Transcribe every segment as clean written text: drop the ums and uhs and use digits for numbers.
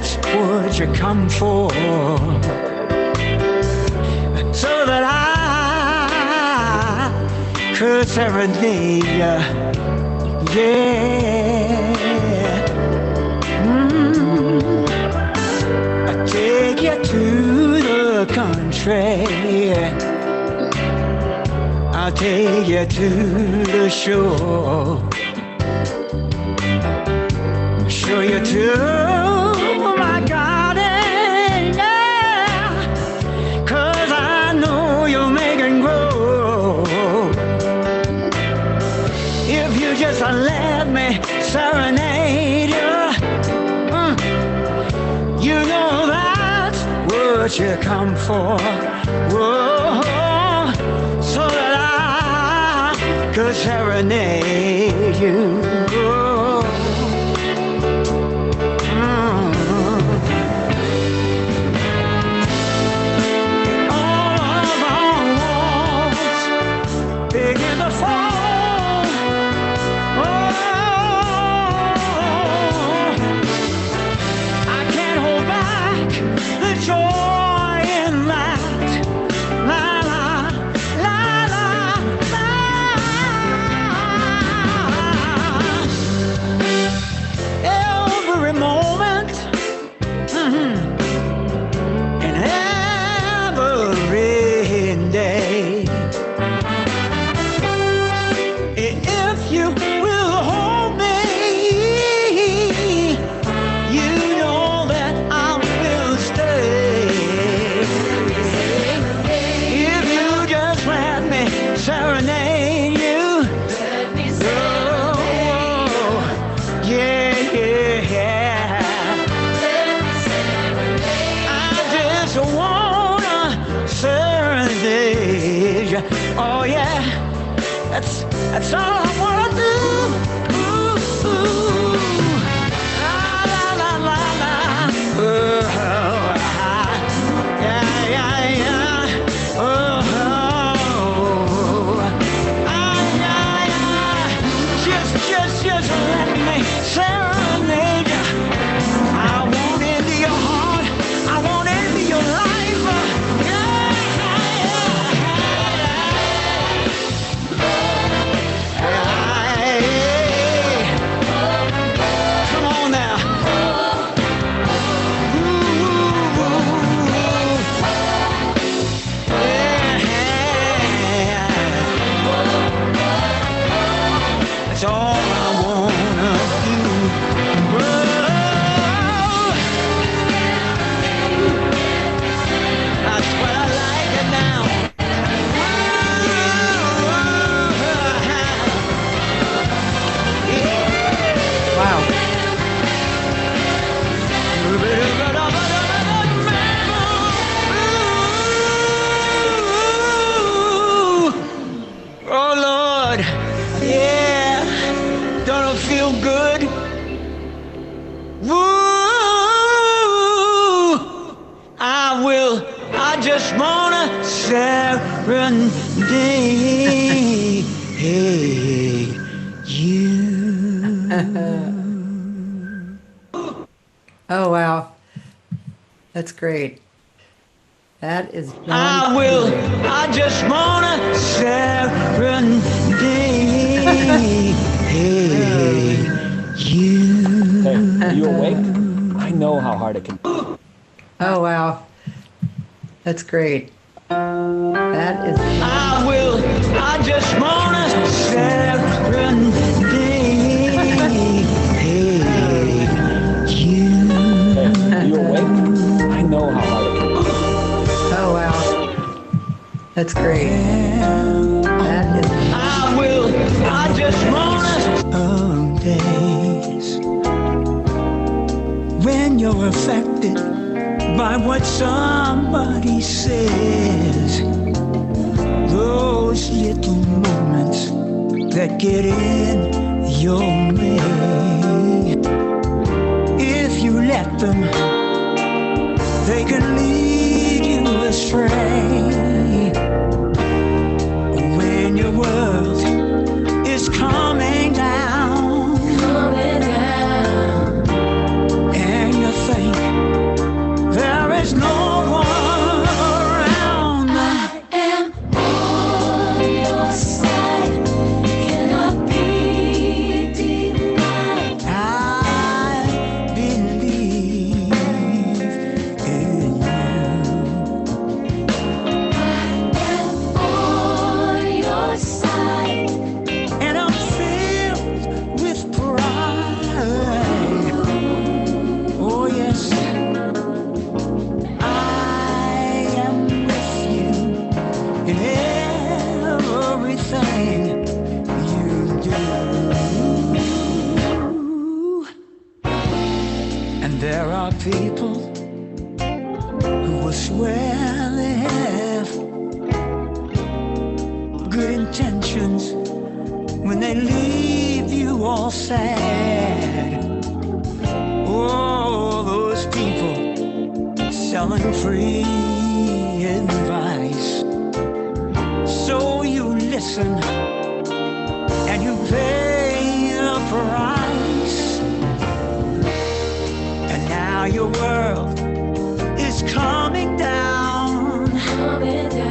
that's what you come for. So that I could serenade you, yeah. I take you to the country, I'll take you to the shore, show you to my garden, yeah, 'cause I know you'll make it grow. If you just let me serenade you, you know that's what you come for. Whoa, so that I could serenade you. Whoa. Oh yeah, that's all I wanna do. Ooh, ooh. La la la la la. Oh, yeah yeah yeah. Oh, yeah yeah. Just let me serenade you. I want into your heart. I want into your life. Oh, wow. That's great. That is I just wanna serenade you. Hey, are you awake? I know how hard it can be. Oh, wow. That's great. That is I just wanna serenade you. Hey, are you awake? I know how hard it can be. Oh, wow. That's great. That is I just wanna days when you're affected by what somebody says, those little moments that get in your way. If you let them, they can lead you astray. When your world is coming down, and you think And there are people who will swear they have good intentions when they leave you all sad. Oh, those people selling free advice. So you listen and you pay the price. And now your world is coming down. Coming down.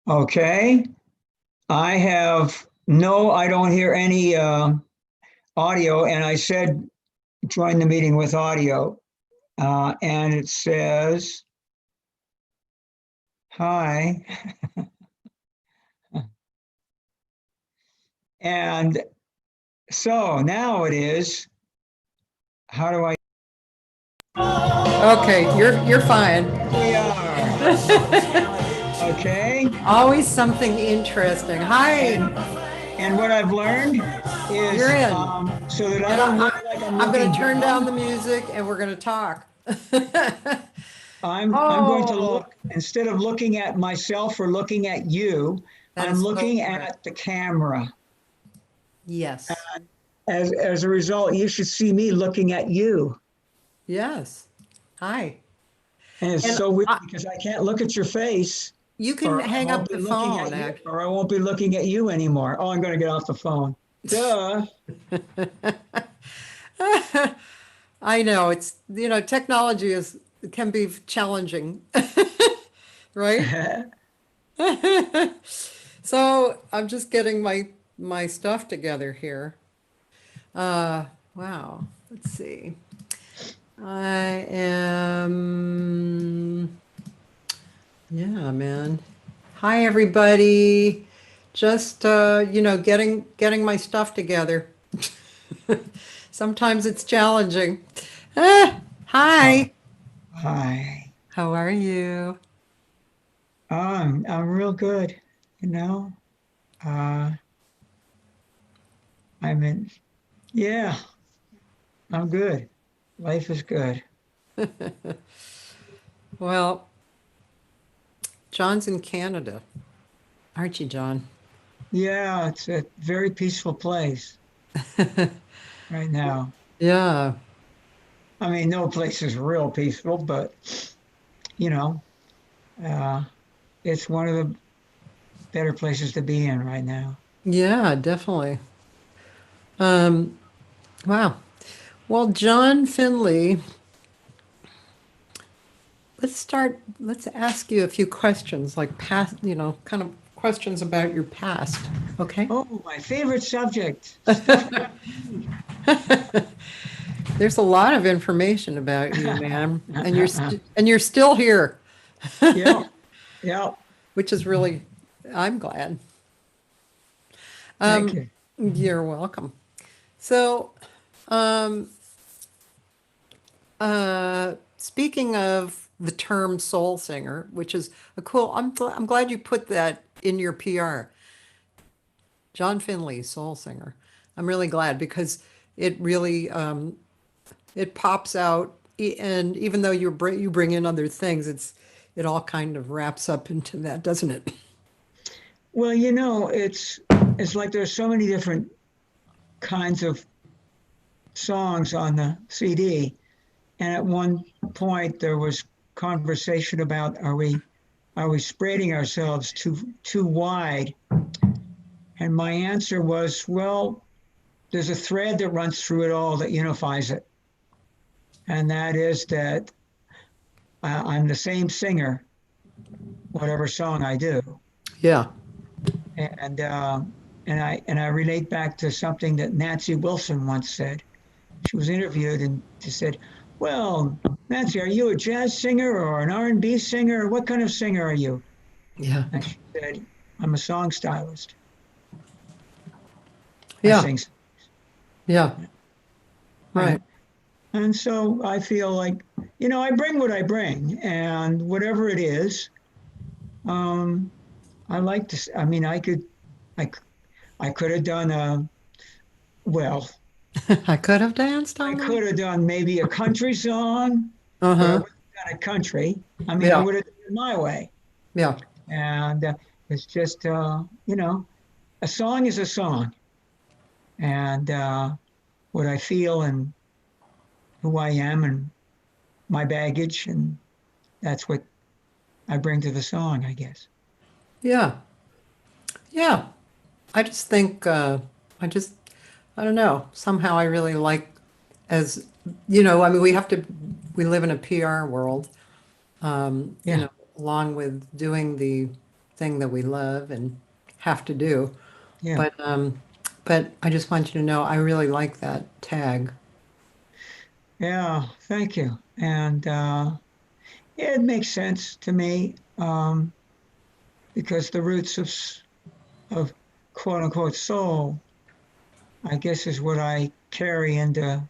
Okay. I don't hear any audio, and I said join the meeting with audio. And it says, hi. And so now it is, how do I? Okay, you're fine. We are. Okay. Always something interesting. Hi. And what I've learned is, You're in. so that I don't look like I'm going to turn down the music and we're going to talk. I'm going to look, instead of looking at myself or looking at you, I'm looking at the camera. Yes. As a result, you should see me looking at you. Yes. Hi. And it's so weird because I can't look at your face. You can hang up the phone. Or I won't be looking at you anymore. Oh, I'm going to get off the phone. Duh. I know it's, technology can be challenging, right? So I'm just getting my stuff together here. Wow. Let's see. I am, yeah, man. Hi, everybody. Just, getting my stuff together. Sometimes it's challenging. Hi. Hi. How are you? I'm real good, I'm good. Life is good. Well, John's in Canada, aren't you, John? Yeah, it's a very peaceful place right now. Yeah. I mean, no place is real peaceful, but, it's one of the better places to be in right now. Yeah, definitely. Wow. Well, John Finley, let's ask you a few questions, like past, kind of questions about your past. Okay. Oh, my favorite subject. There's a lot of information about you, man, and you're still here. Yeah. Yeah. Which is really, I'm glad. Thank you. You're welcome. So, speaking of the term soul singer, which is a cool, I'm glad you put that in your PR. John Finley, soul singer. I'm really glad because it really, it pops out, and even though you bring in other things, it all kind of wraps up into that, doesn't it? Well, it's like there's so many different kinds of songs on the CD. And at one point there was conversation about are we spreading ourselves too wide? And my answer was, well, there's a thread that runs through it all that unifies it. And that is that I'm the same singer, whatever song I do. Yeah. And I relate back to something that Nancy Wilson once said. She was interviewed and she said, well, Nancy, are you a jazz singer or an R&B singer? What kind of singer are you? Yeah. And she said, I'm a song stylist. I Yeah. sing. Yeah. Right. And, and so I feel like, I bring what I bring, and whatever it is, um, I like to. I mean, I, I could have done well, I could have danced I on the. could have done maybe a country song, but I Uh-huh. wouldn't have done a country. I mean, I Yeah. would have done it my way. Yeah. And it's just, a song is a song. And what I feel and who I am and my baggage, and that's what I bring to the song, I guess. Yeah. Yeah. I just think, I just, I don't know. Somehow I really like, as, I mean, we live in a PR world, Yeah, along with doing the thing that we love and have to do. yeah, But I just want you to know, I really like that tag. yeah. Thank you. And yeah, it makes sense to me, because the roots of quote unquote soul, I guess, is what I carry into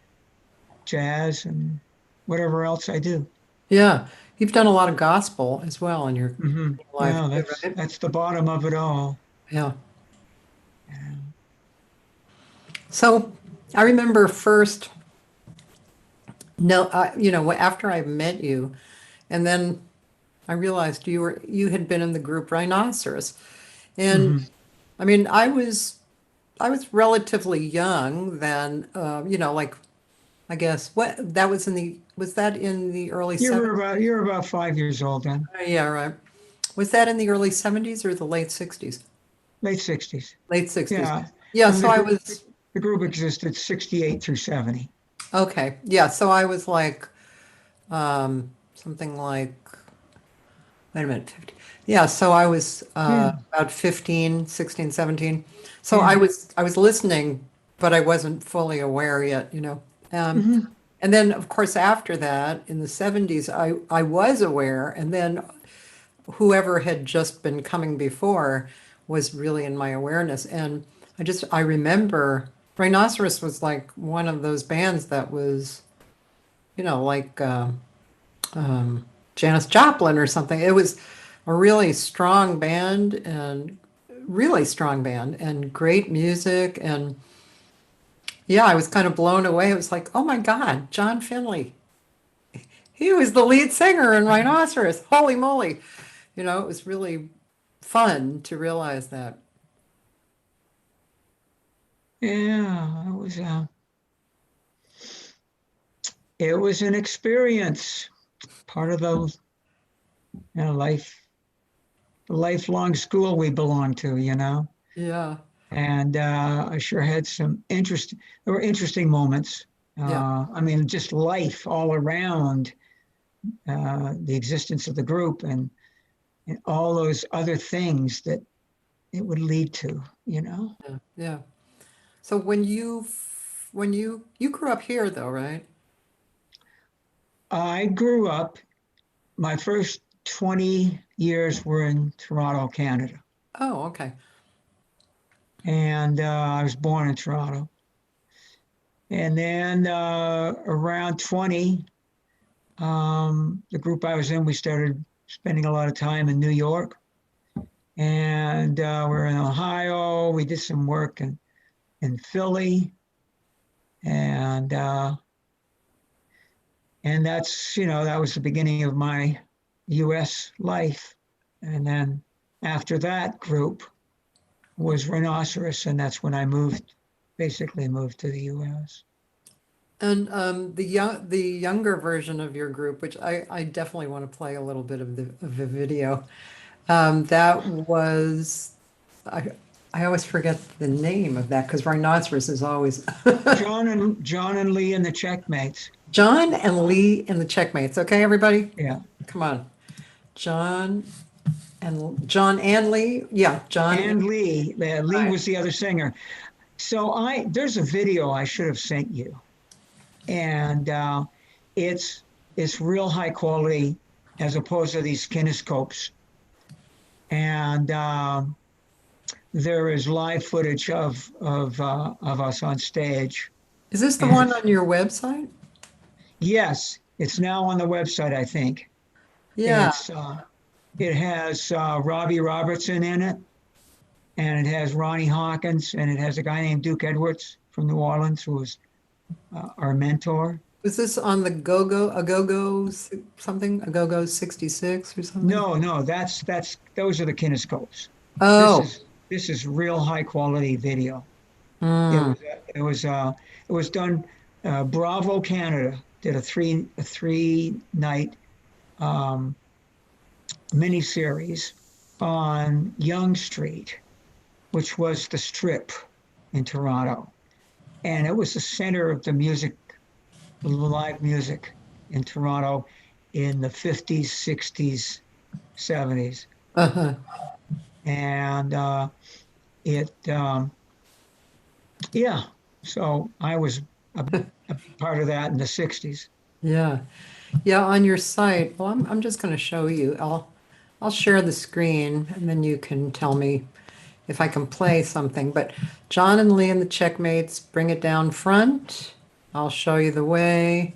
jazz and whatever else I do. Yeah. You've done a lot of gospel as well in your life Yeah, too, that's right? that's the bottom of it all. Yeah. Yeah. So I remember first, no, after I met you, and then I realized you had been in the group Rhinoceros. And Hmm. I mean, I was relatively young then, like I guess was that in the early You 70s? were about you're about 5 years old then, Yeah, right. Was that in the early 70s or the late 60s? late 60s. Late 60s. Yeah, Yeah, I mean so I was the group existed 68 through 70. okay. Yeah, so I was like something like wait a minute, 50. Yeah, so I was Yeah, about 15, 16, 17. So I yeah. was listening, but I wasn't fully aware yet. Um, Hmm. and then of course after that in the 70s I was aware, and then whoever had just been coming before was really in my awareness. And I remember Rhinoceros was like one of those bands that was, like Janis Joplin or something. It was a really strong band and really strong band and great music. And yeah, I was kind of blown away. It was like, oh my God, John Finley. He was the lead singer in Rhinoceros. Holy moly. It was really fun to realize that. Yeah, it was an experience, part of life, the lifelong school we belong to. Yeah, And I sure had there were interesting moments. yeah, I mean, just life all around the existence of the group and all those other things that it would lead to. yeah, yeah. So when you grew up here though, right? I grew up, my first 20 years were in Toronto, Canada. Oh, okay. And I was born in Toronto. And then around 20, the group I was in, we started spending a lot of time in New York. And we're in Ohio. We did some work in Philly. And that was the beginning of my US life. And then after that group was Rhinoceros, and that's when I basically moved to the US. And the younger version of your group, which I definitely want to play a little bit of the video. That was I I always forget the name of that because Rhinoceros is always John and Lee and the Checkmates. John and Lee and the Checkmates. Okay, everybody, Yeah. come on. John John and Lee. Yeah, John. And Lee. Lee Right. was the other singer. So there's a video I should have sent you. And it's real high quality as opposed to these kinescopes. And there is live footage of us on stage. Is this the And one on your website? yes, it's now on the website, I think. Yeah. It has Robbie Robertson in it, and it has Ronnie Hawkins, and it has a guy named Duke Edwards from New Orleans who was our mentor. Was this on the something? A Go-Go 66 or something? No, those are the kinescopes. This Oh. is this is real high quality video. It Hmm. was it was done. Bravo Canada did a three night mini series on Yonge Street, which was the Strip in Toronto, and it was the center of the music, live music in Toronto in the 50s, 60s, 70s, Uh-huh. and it yeah. So I was a part of that in the 60s. Yeah. Yeah, on your site. Well, I'm just going to show you. I'll share the screen and then you can tell me if I can play something. But John and Lee and the Checkmates, bring it down front. I'll show you the way.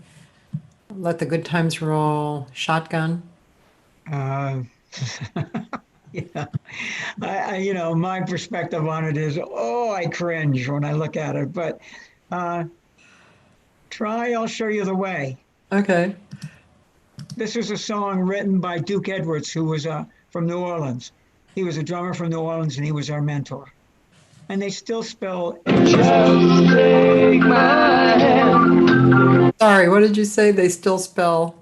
Let the good times roll. Shotgun. Uh, yeah, my perspective on it is, oh, I cringe when I look at it. But uh, I'll show you the way. Okay. This is a song written by Duke Edwards, who was from New Orleans. He was a drummer from New Orleans, and he was our mentor. And they still spell. Just take my hand. Sorry, what did you say? They still spell.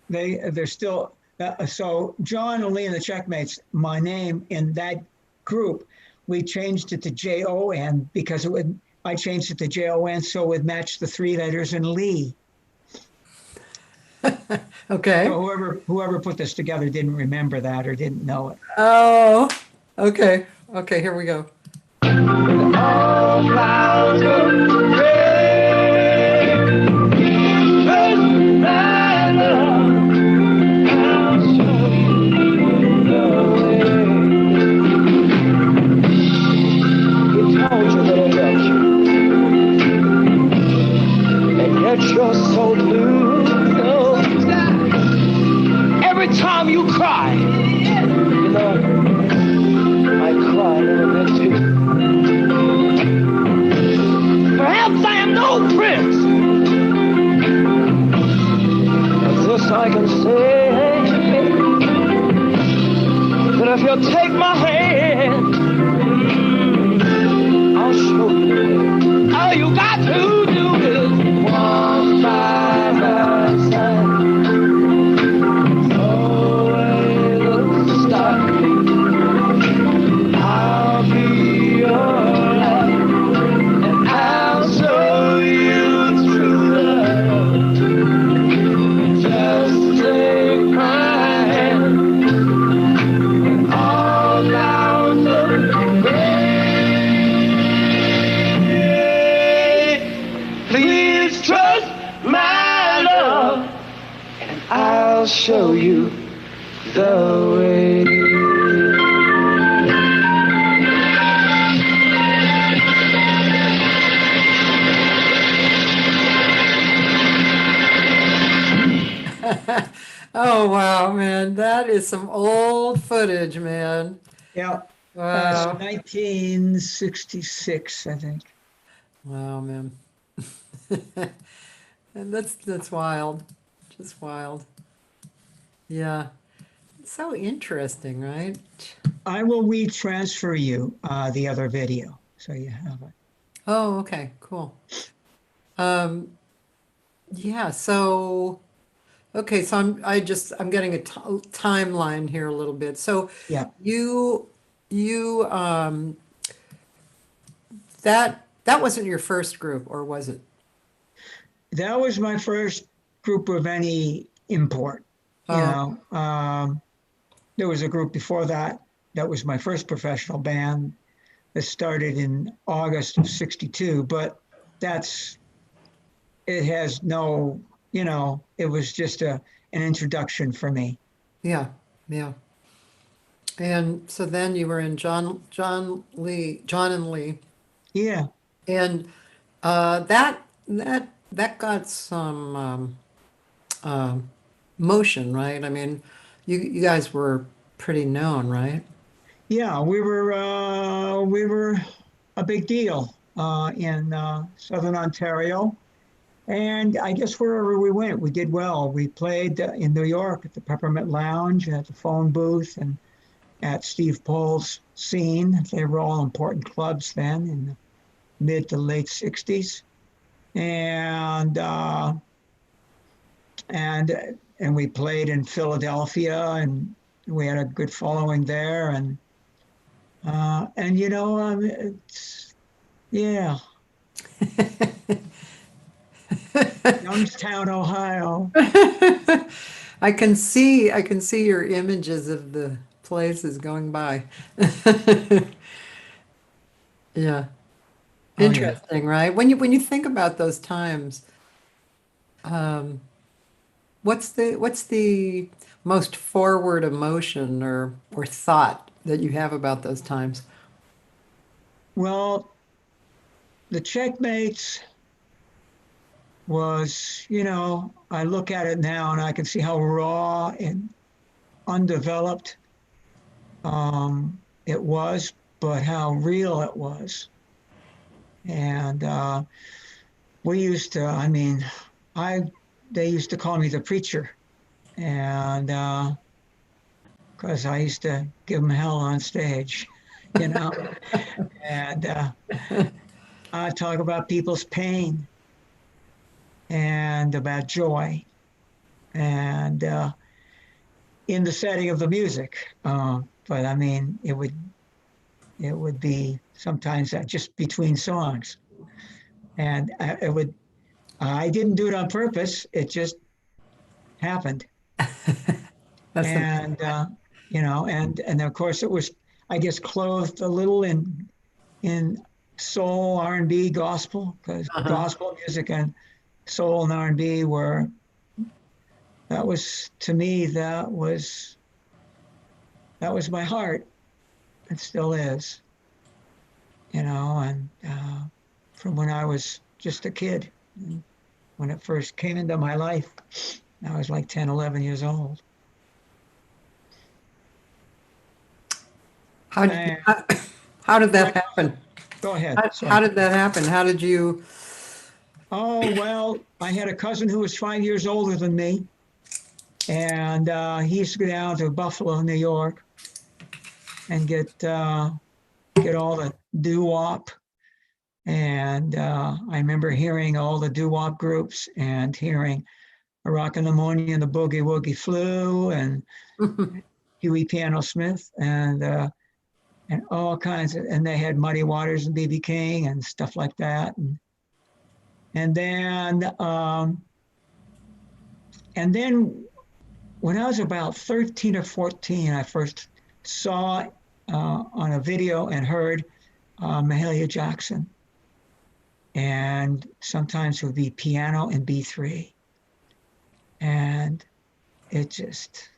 They're still. So John and Lee and the Checkmates, my name in that group, we changed it to Jon because I changed it to Jon so it would match the three letters in Lee. Okay. So whoever put this together didn't remember that or didn't know it. Oh, okay. Okay, here we go. You're so blue. Every time you cry, you know, I cry a little bit too. Perhaps I am no prince, but this I can say, that if you'll take my hand, I'll show you. All you got to do is walk by my side. Always stop. I'll be your light, and I'll show you true love. Just take my hand, and all down the way. Please trust my love, and I'll show you the way. Oh, wow, man. That is some old footage, man. Yeah. Wow. 1966, I think. Wow, man. And that's wild. Just wild. Yeah. So interesting, right? I will retransfer you the other video so you have it. Oh, okay, cool. Um, yeah, so okay, so I'm getting a timeline here a little bit. So Yeah. you that wasn't your first group, or was it? That was my first group of any import. Oh, There was a group before that. That was my first professional band that started in August of 62, but it has no, it was just an introduction for me. yeah, yeah. And so then you were in John and Lee, Yeah, and that got some motion, right? I mean, you guys were pretty known, right? yeah, we were a big deal in Southern Ontario, and I guess wherever we went, we did well. We played in New York at the Peppermint Lounge, at the phone booth, and at Steve Paul's scene. They were all important clubs then in the mid to late '60s, and and we played in Philadelphia, and we had a good following there, and it's yeah, Youngstown, Ohio. I can see your images of the places going by. Yeah. Oh yeah. Interesting, right? When you think about those times, um, what's the most forward emotion or thought that you have about those times? Well, the Checkmates was, I look at it now and I can see how raw and undeveloped it was, but how real it was. And we used to, I mean, I they used to call me the preacher, and because I used to give them hell on stage, you know, and I talk about people's pain and about joy, and in the setting of the music. But I mean, it would be sometimes just between songs, and I didn't do it on purpose. It just happened, That's the and and of course it was, I guess, clothed a little in soul, R&B, gospel, because uh-huh. gospel music and soul and R&B were, that was, to me, that was my heart. It still is, and from when I was just a kid, when it first came into my life, I was like 10, 11 years old. How did And how did right, that happen? go ahead. How Sorry. did that happen? How did you? Oh, well, I had a cousin who was 5 years older than me, and he used to go down to Buffalo, New York, and get all the doo-wop. And I remember hearing all the doo-wop groups and hearing a Rockin' Pneumonia and the Boogie Woogie Flu and Huey Piano Smith and all kinds of, and they had Muddy Waters and BB King and stuff like that. And then and then when I was about 13 or 14, I first saw on a video and heard Mahalia Jackson. And sometimes it would be piano in B3. And it just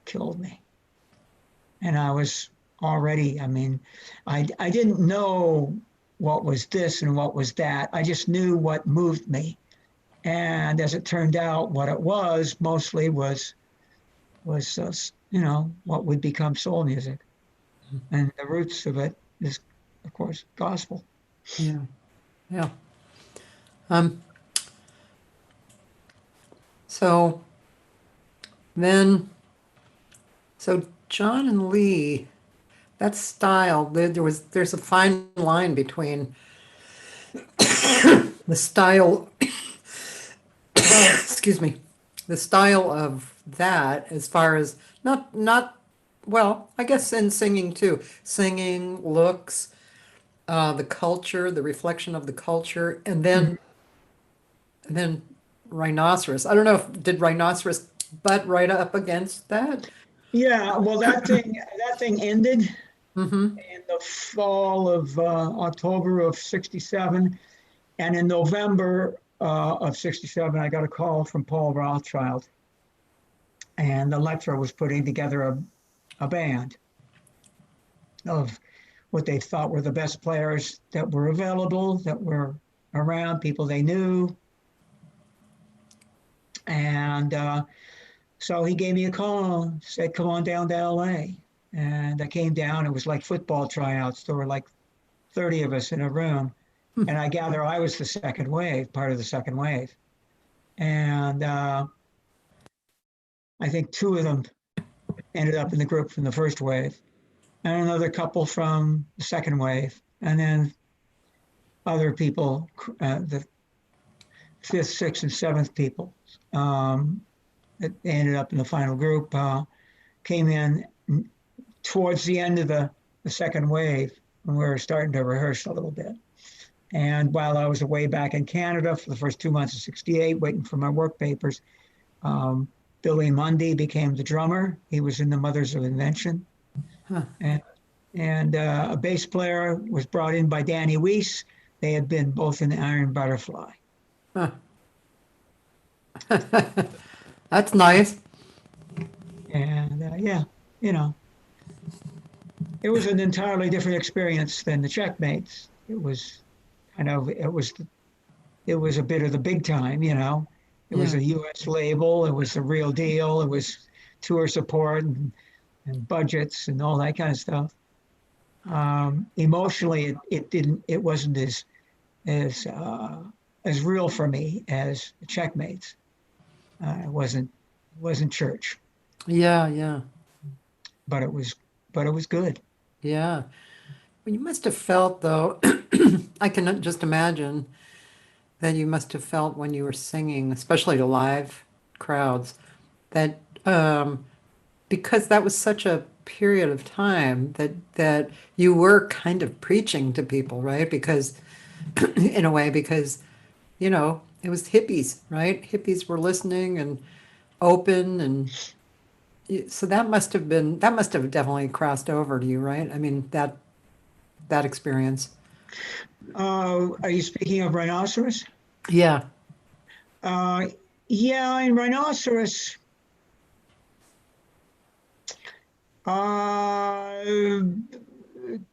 killed me. And I was already, I mean, I didn't know what was this and what was that. I just knew what moved me. And as it turned out, what it was mostly was what would become soul music. And the roots of it is, of course, gospel. Yeah, yeah. Um, so then, so John and Lee, that style, there's a fine line between the style, excuse me, the style of that as far as not well, I guess in singing too, singing, looks, the culture, the reflection of the culture, and then rhinoceros. I don't know if did rhinoceros butt right up against that. Yeah, well, that thing ended Mm-hmm. in the fall of October of '67, and in November of '67, I got a call from Paul Rothchild, and Elektra was putting together a band, of what they thought were the best players that were available, that were around, people they knew. And so he gave me a call, said, come on down to LA. And I came down. It was like football tryouts. There were like 30 of us in a room. And I gather I was the second wave, part of the second wave. And I think two of them ended up in the group from the first wave, and another couple from the second wave, and then other people, the fifth, sixth, and seventh people that ended up in the final group came in towards the end of the second wave when we were starting to rehearse a little bit. And while I was away back in Canada for the first 2 months of '68, waiting for my work papers, Billy Mundy became the drummer. He was in the Mothers of Invention. Huh. And a bass player was brought in by Danny Weiss. They had been both in the Iron Butterfly. Huh. That's nice. And yeah, you know, it was an entirely different experience than the Checkmates. It was kind of, it was a bit of the big time, you know. It was Yeah. a U.S. label. It was the real deal. It was tour support and budgets and all that kind of stuff. Emotionally, it wasn't as real for me as the Checkmates. It wasn't church, Yeah, yeah, but it was good. yeah. Well, you must have felt, though, I can just imagine that you must have felt when you were singing, especially to live crowds, that because that was such a period of time that you were kind of preaching to people, right? Because in a way, because it was hippies, right? Hippies were listening and open, and so that must have definitely crossed over to you, right? I mean, that experience. Are you speaking of Rhinoceros? Yeah. Uh, yeah, in Rhinoceros,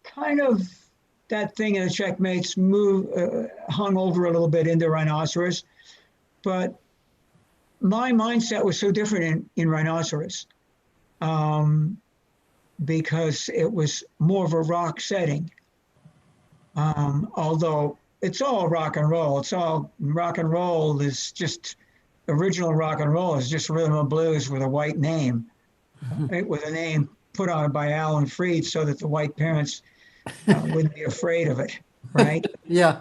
kind of that thing in the Checkmates hung over a little bit into Rhinoceros, but my mindset was so different in Rhinoceros because it was more of a rock setting. Although it's all rock and roll. It's all rock and roll is just original rock and roll is just rhythm and blues with a white name, with a name put on by Alan Freed so that the white parents wouldn't be afraid of it, right? Yeah.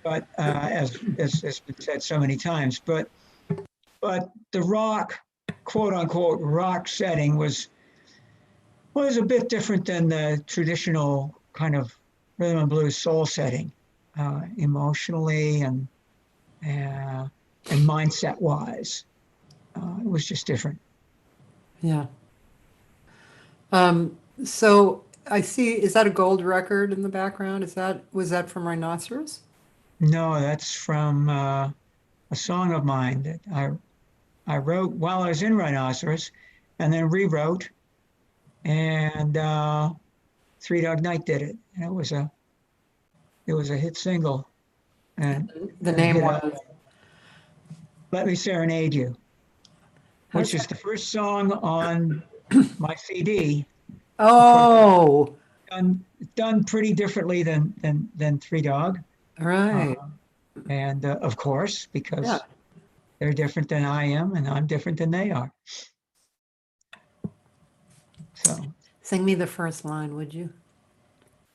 But as has been said so many times, but the rock, quote unquote, rock setting was a bit different than the traditional kind of rhythm and blues soul setting, emotionally and mindset wise. It was just different. Yeah. So I see, is that a gold record in the background? Was that from Rhinoceros? No, that's from a song of mine that I wrote while I was in Rhinoceros, and then rewrote, and Three Dog Night did it, and it was a hit single, and The name hit was. Let Me Serenade You, How's which is that? the first song on my CD. Oh, Done pretty differently than Three Dog, right. and of course Yeah. because they're different than I am, and I'm different than they are. So, Sing me the first line, would you?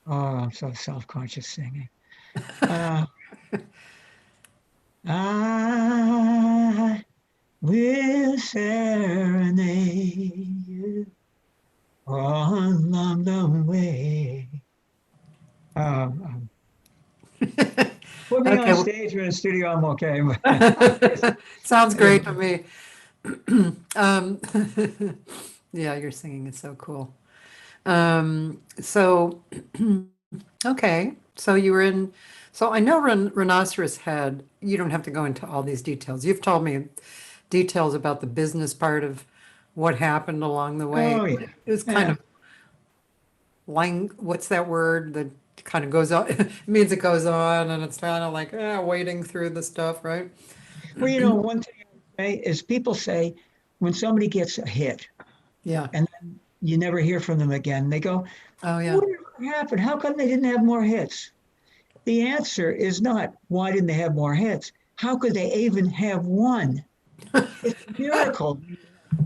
oh, I'm so self-conscious singing. Uh, I will serenade you all along the way. Um, Put me Okay. on stage or in a studio, I'm okay. Sounds great to me. Um, yeah, your singing is so cool. So, okay. So you were in, so I know Rhinoceros had, you don't have to go into all these details. You've told me details about the business part of what happened along the way. Oh yeah, It was kind yeah. of what's that word that kind of goes on? It means it goes on and it's kind of like wading through the stuff, right? Well, one thing I would say is people say when somebody gets a hit Yeah. and then you never hear from them again, they go, Oh, yeah. "What happened? How come they didn't have more hits?" The answer is not why didn't they have more hits? How could they even have one? It's a miracle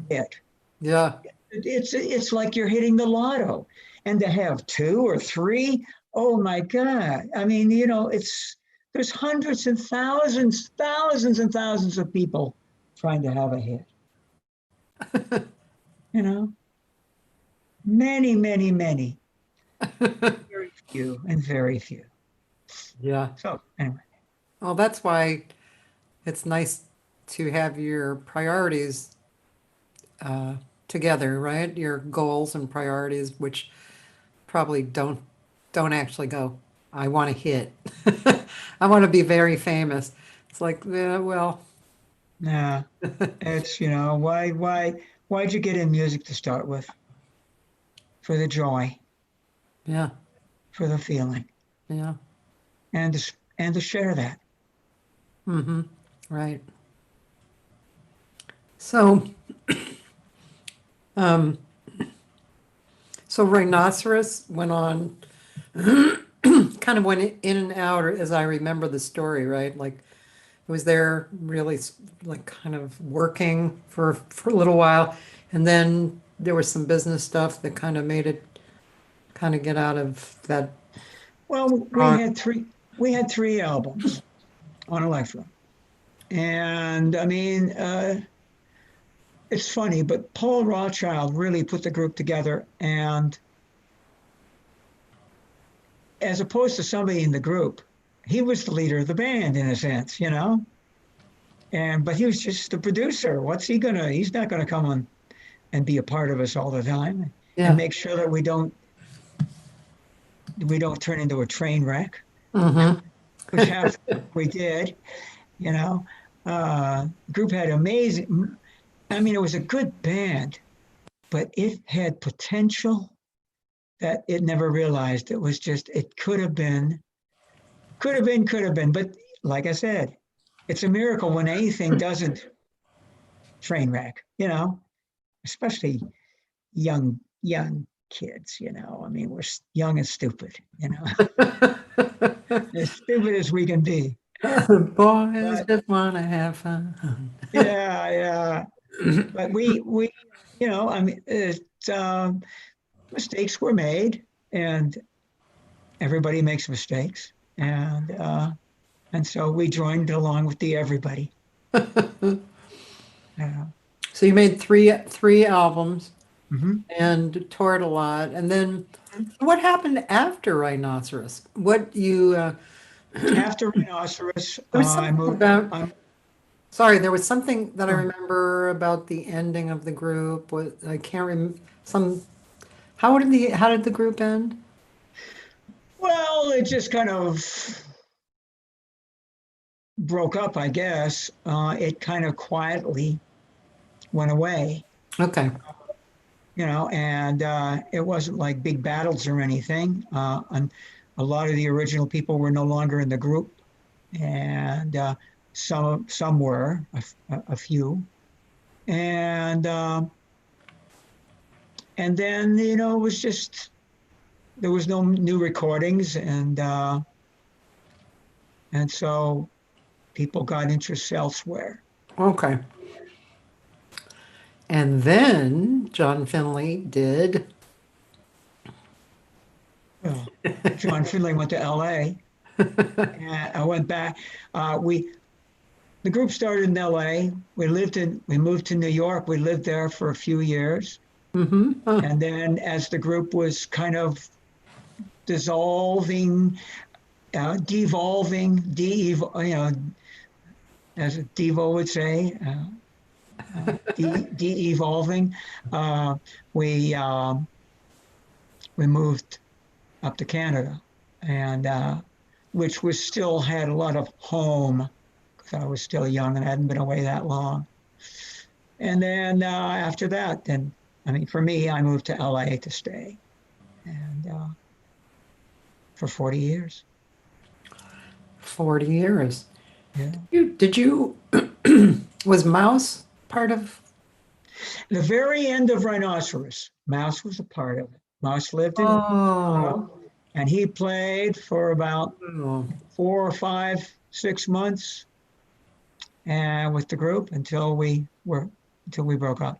hit. Yeah. It's like you're hitting the lotto, and to have two or three, oh my God! I mean, there's hundreds and thousands of people trying to have a hit. You know, many, many, many, very few, and very few. Yeah. So anyway, Well, that's why it's nice to have your priorities together, right? Your goals and priorities, which probably don't actually go, I want to hit. I want to be very famous. It's like, yeah, well, nah, it's why'd you get in music to start with? For the joy, yeah, for the feeling, yeah, and to share that. mm-hmm, right. So, um, so Rhinoceros went on, kind of went in and out, as I remember the story, right? Like, it was there really like kind of working for a little while, and then there was some business stuff that kind of made it kind of get out of that. Well, we had three albums on Electro, and I mean, it's funny, but Paul Rothschild really put the group together, and as opposed to somebody in the group, he was the leader of the band in a sense. But he was just the producer. What's he gonna? He's not gonna come on and be a part of us all the time and Yeah. make sure that we don't turn into a train wreck, Mm-hmm. which half we did. You know, group had amazing. I mean, it was a good band, but it had potential that it never realized. It was just it could have been. But like I said, it's a miracle when anything doesn't train wreck. Especially young kids. I mean, we're young and stupid. As stupid as we can be. Boys But just want to have fun. yeah, yeah. But I mean, mistakes were made, and everybody makes mistakes, and so we joined along with the everybody. Uh, So you made three albums mhm. and toured a lot, and then what happened after Rhinoceros? What you After Rhinoceros, there was I something moved. about. I'm, Sorry, there was something that I oh, remember about the ending of the group. What I can't remember some. How did the group end? well, it just kind of broke up, I guess. It kind of quietly went away. Okay. And it wasn't like big battles or anything. And a lot of the original people were no longer in the group, and some were, a few, and then it was just there was no new recordings, and so people got interests elsewhere. Okay. And then John Finley did. Well, John Finley went to L.A. and I went back. The group started in L.A. We moved to New York. We lived there for a few years. Mm-hmm. And then as the group was kind of dissolving, devolving, as a Devo would say, de-evolving, we moved up to Canada, and which was still had a lot of home because I was still young and hadn't been away that long. And then after that, then I mean, for me, I moved to LA to stay. and for 40 years. 40 years. Yeah. Did you was Mouse part of? The very end of Rhinoceros, Mouse was a part of it. Mouse lived in Oh, Toronto, and he played for about oh. 4 or 5, 6 months, and with the group until we broke up.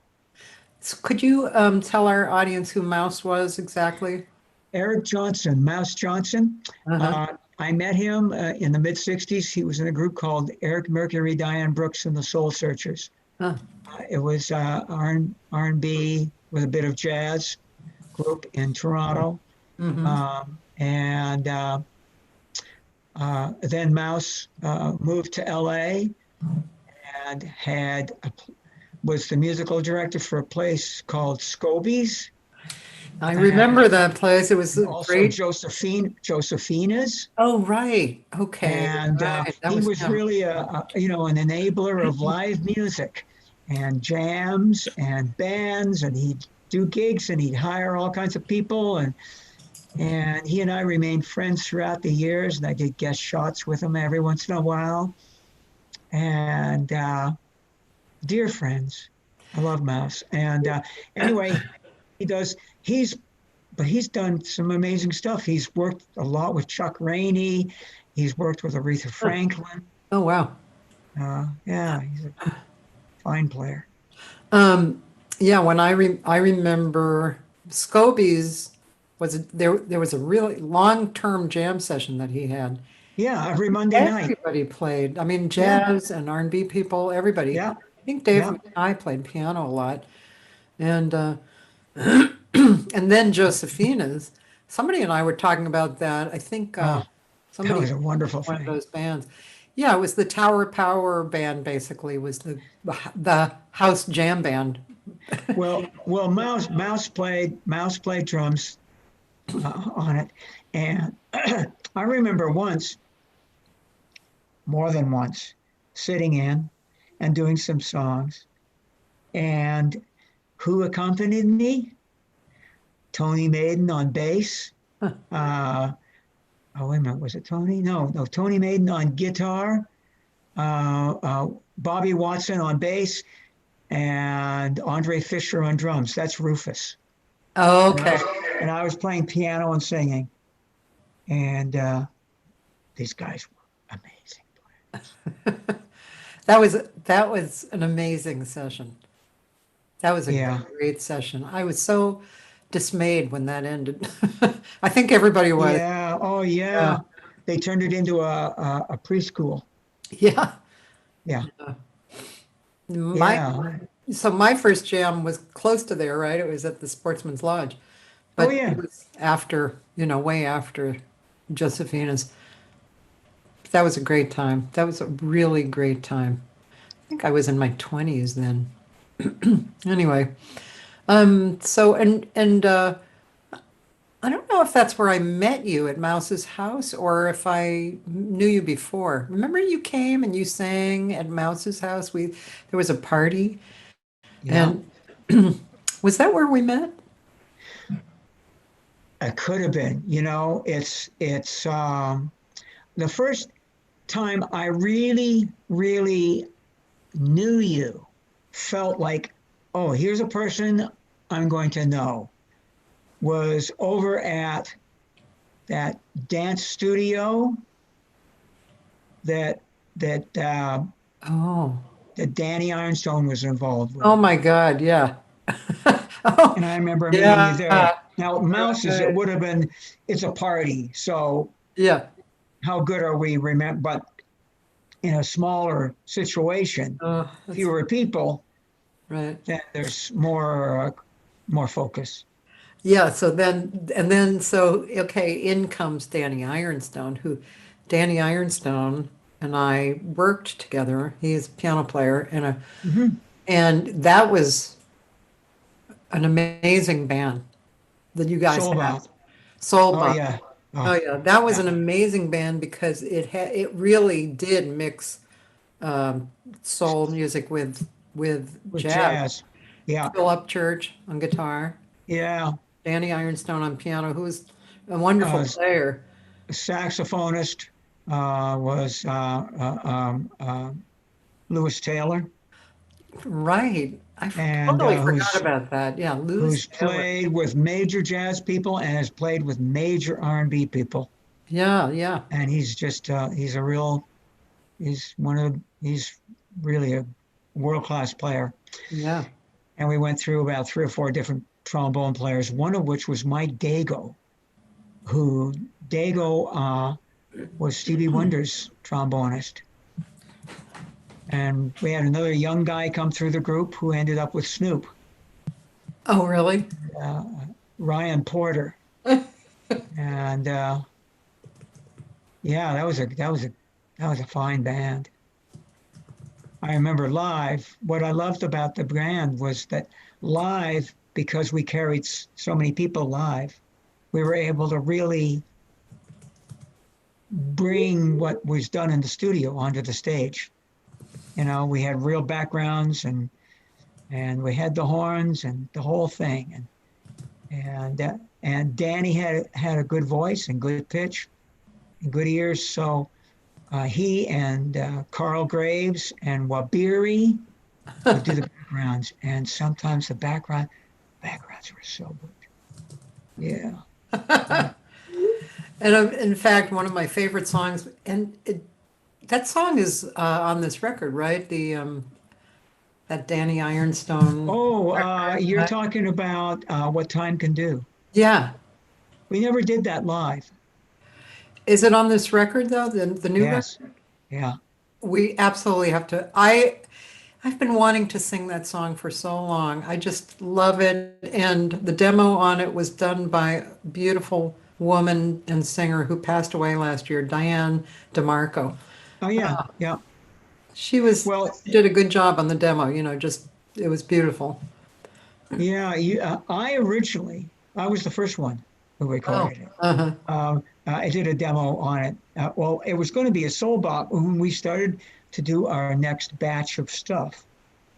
So could you tell our audience who Mouse was exactly? Eric Johnson, Mouse Johnson. Uh-huh. I met him in the mid '60s. He was in a group called Eric Mercury, Diane Brooks, and the Soul Searchers. Huh. It was R&B with a bit of jazz group in Toronto. Hmm. And then Mouse moved to LA and was the musical director for a place called Scobies. I remember that place. It was Also great. Josephina's. Oh, right. Okay. And Right. That he was was him. really an enabler of live music and jams and bands, and he'd do gigs and he'd hire all kinds of people, and he and I remained friends throughout the years, and I did guest shots with him every once in a while, and dear friends. I love Mouse. And anyway, he's done some amazing stuff. He's worked a lot with Chuck Rainey. He's worked with Aretha Franklin. Oh, wow. Yeah, he's a fine player. Yeah, when I remember Scobies there was a really long-term jam session that he had. Yeah, every Monday night. Everybody played. I mean, Yeah, jazz and R&B people, everybody. yeah, I think Dave yeah. and I played piano a lot. And and then Josephina's. Somebody and I were talking about that. I think Oh, that somebody was a wonderful one of thing. those bands. Yeah, it was the Tower Power band basically was the house jam band. Well, Mouse played drums on it, and I remember more than once, sitting in and doing some songs, and who accompanied me? Tony Maiden on bass. Uh, oh, wait a minute, was it Tony? No, Tony Maiden on guitar, Bobby Watson on bass, and Andre Fisher on drums. That's Rufus. And I Okay. was, and I was playing piano and singing, and these guys were amazing players. That was an amazing session. That was a Yeah, great session. I was so dismayed when that ended. I think everybody was. yeah, oh Yeah. yeah. They turned it into a preschool. Yeah. Yeah, My yeah. so my first jam was close to there, right? It was at the Sportsman's Lodge, Oh but yeah. it was after, way after Josephina's. That was a great time. That was a really great time. I think I was in my 20s then. Anyway, so and I don't know if that's where I met you at Mouse's house or if I knew you before. Remember you came and you sang at Mouse's house? There was a party Yeah. and was that where we met? It could have been. It's the first time I really, really knew you, felt like, oh, here's a person I'm going to know, was over at that dance studio that that uh, Oh. that Danny Ironstone was involved with. Oh my God, yeah. Oh, And I remember meeting you there. yeah. Now, Mouse's, it Right. would have been, it's a party. So Yeah. how good are we? Remember, but in a smaller situation, Oh, that's fewer people, right. then there's more focus. Yeah, so okay, in comes Danny Ironstone and I worked together. He is a piano player Hmm. and that was an amazing band that you guys Soul had. Bath. Soul Oh Bomb. yeah. Oh Oh yeah, that was yeah. an amazing band because it really did mix um, soul music with With jazz. jazz. Yeah. Philip Church on guitar. Yeah. Danny Ironstone on piano, who was a wonderful Uh, player. saxophonist was Lewis Taylor, Right. I and totally forgot about that. Yeah, Lewis who's Taylor. played with major jazz people and has played with major R&B people. Yeah, yeah, And he's just he's really a world-class player. yeah. And we went through about three or four different trombone players, one of which was Mike Dago, who Dago was Stevie Wonder's trombonist. And we had another young guy come through the group who ended up with Snoop, Oh, really? uh, Ryan Porter. And yeah, that was a fine band. I remember live. What I loved about the band was that live, because we carried so many people live, we were able to really bring what was done in the studio onto the stage. You know, we had real backgrounds and we had the horns and the whole thing. And Danny had a good voice and good pitch and good ears. So he and Carl Graves and Wabiri would do the backgrounds, and sometimes the backgrounds were so good. Yeah. And in fact, one of my favorite songs, and that song is on this record, right? The that Danny Ironstone Oh, record, you're right? talking about What Time Can Do. Yeah. We never did that live. Is it on this record though? The new record? Yes. Yeah. We absolutely have to. I've been wanting to sing that song for so long. I just love it. And the demo on it was done by a beautiful woman and singer who passed away last year, Diane DeMarco. Oh, yeah. Yeah. Well, Did a good job on the demo, just it was beautiful. yeah. I was the first one who Oh, recorded it. uh-huh. I did a demo on it. Well, it was going to be a soul box when we started to do our next batch of stuff.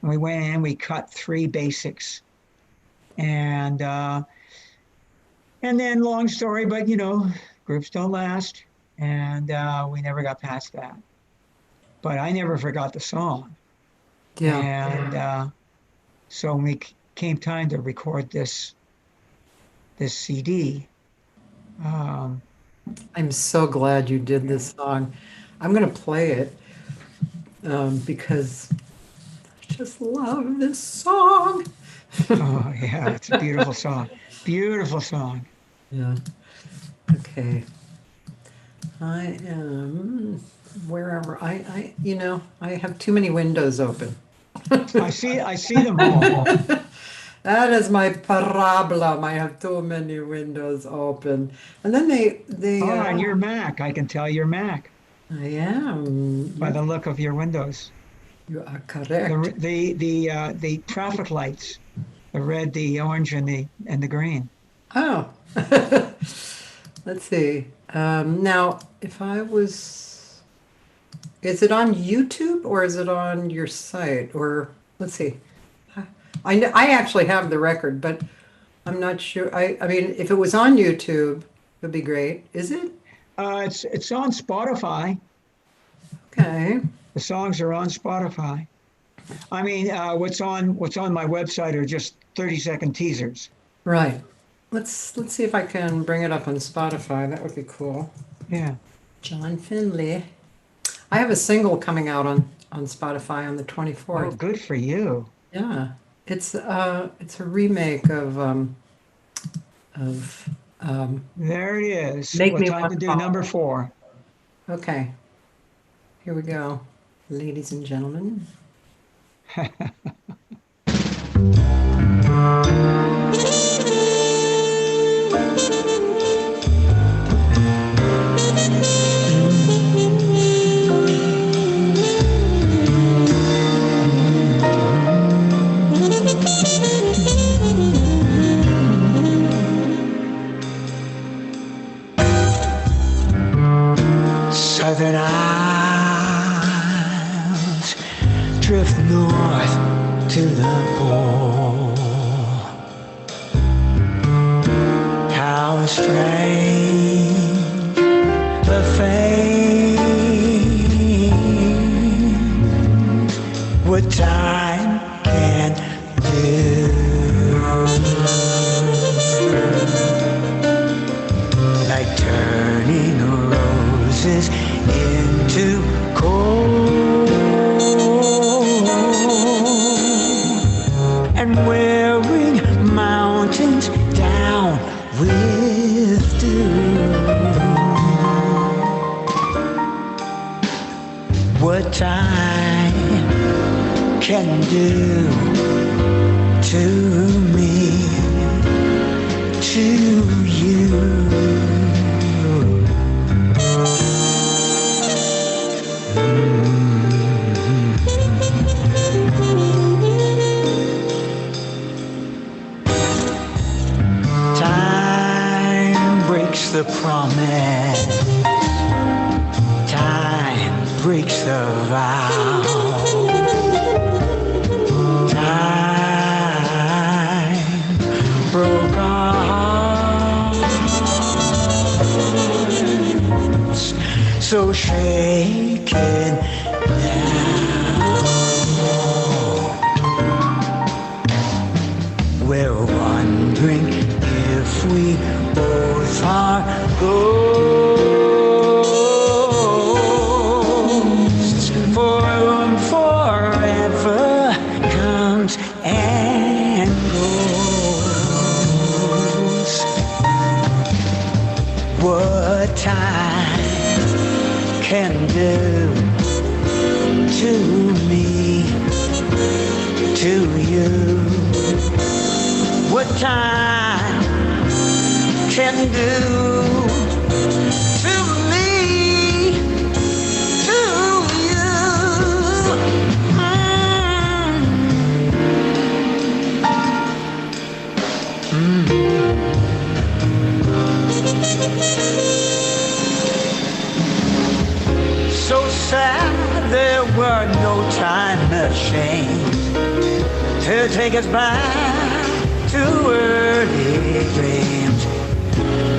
And we went in, we cut three basics, and then long story, but groups don't last, and we never got past that. But I never forgot the song, Yeah. and so when came time to record this CD. Um, I'm so glad you did this song. I'm going to play it because I just love this song. oh yeah, it's a beautiful song. Beautiful song. Yeah. Okay. I am wherever I have too many windows open. I see them all. That is my problem. I have too many windows open. And then Oh, on your Mac, I can tell your Mac I am. by the look of your windows. You are correct. The traffic lights, the red, the orange, and the green. Oh. Let's see. Now, if I was, is it on YouTube or is it on your site? Or let's see. I actually have the record, but I'm not sure. I mean, if it was on YouTube, it'd be great. Is it? It's on Spotify. Okay. The songs are on Spotify. I mean, what's on my website are just 30-second teasers. Right. Let's see if I can bring it up on Spotify. That would be cool. Yeah. John Finley. I have a single coming out on Spotify on the Oh, 24th. good for you. Yeah. It's a remake of There it is. Make What Me time Want to do? More. Number 4. Okay. Here we go. Ladies and gentlemen. Southern Isles drift north to the pole. strange the things what time can do. Like turning roses into cold and wearing mountains down with dew. What time can do to me, to you. Time breaks the promise. Time breaks the vow. Time broke our hearts, so shaken now. We're wondering if we both are ghosts, for whom forever comes and goes. What time can do to me, to you. What time can do to me, to you. So sad there were no time machines to take us back to early dreams.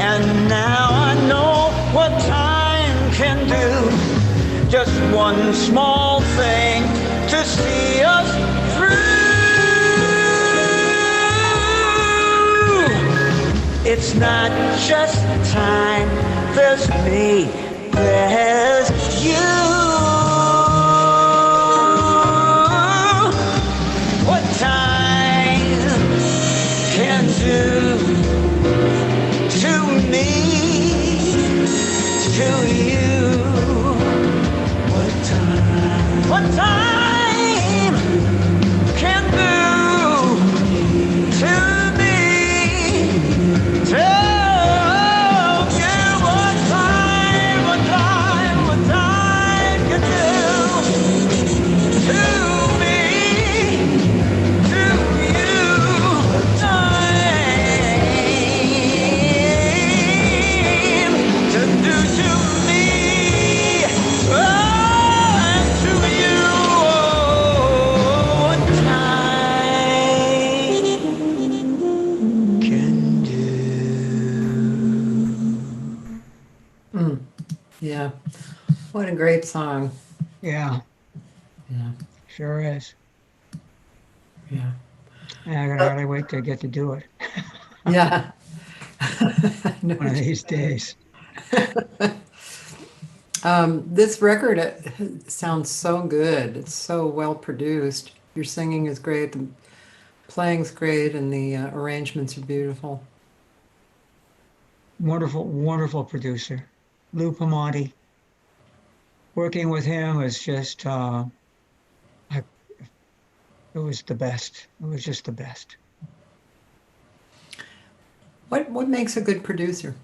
And now I know what time can do. Just one small thing to see us through. It's not just time, there's me, there's you. What time can do to me, to you. What time can do to me, to you. What time can do to me, to you. What time to do to me, and to you. What time can do. Yeah. What a great song. Yeah, Yeah. sure is. Yeah. And I can hardly wait to get to do it Yeah. one of these days. This record sounds so good. It's so well produced. Your singing is great, the playing's great, and the arrangements are beautiful. Wonderful, wonderful producer, Lou Piemonte. Working with him was just, it was the best. It was just the best. What makes a good producer?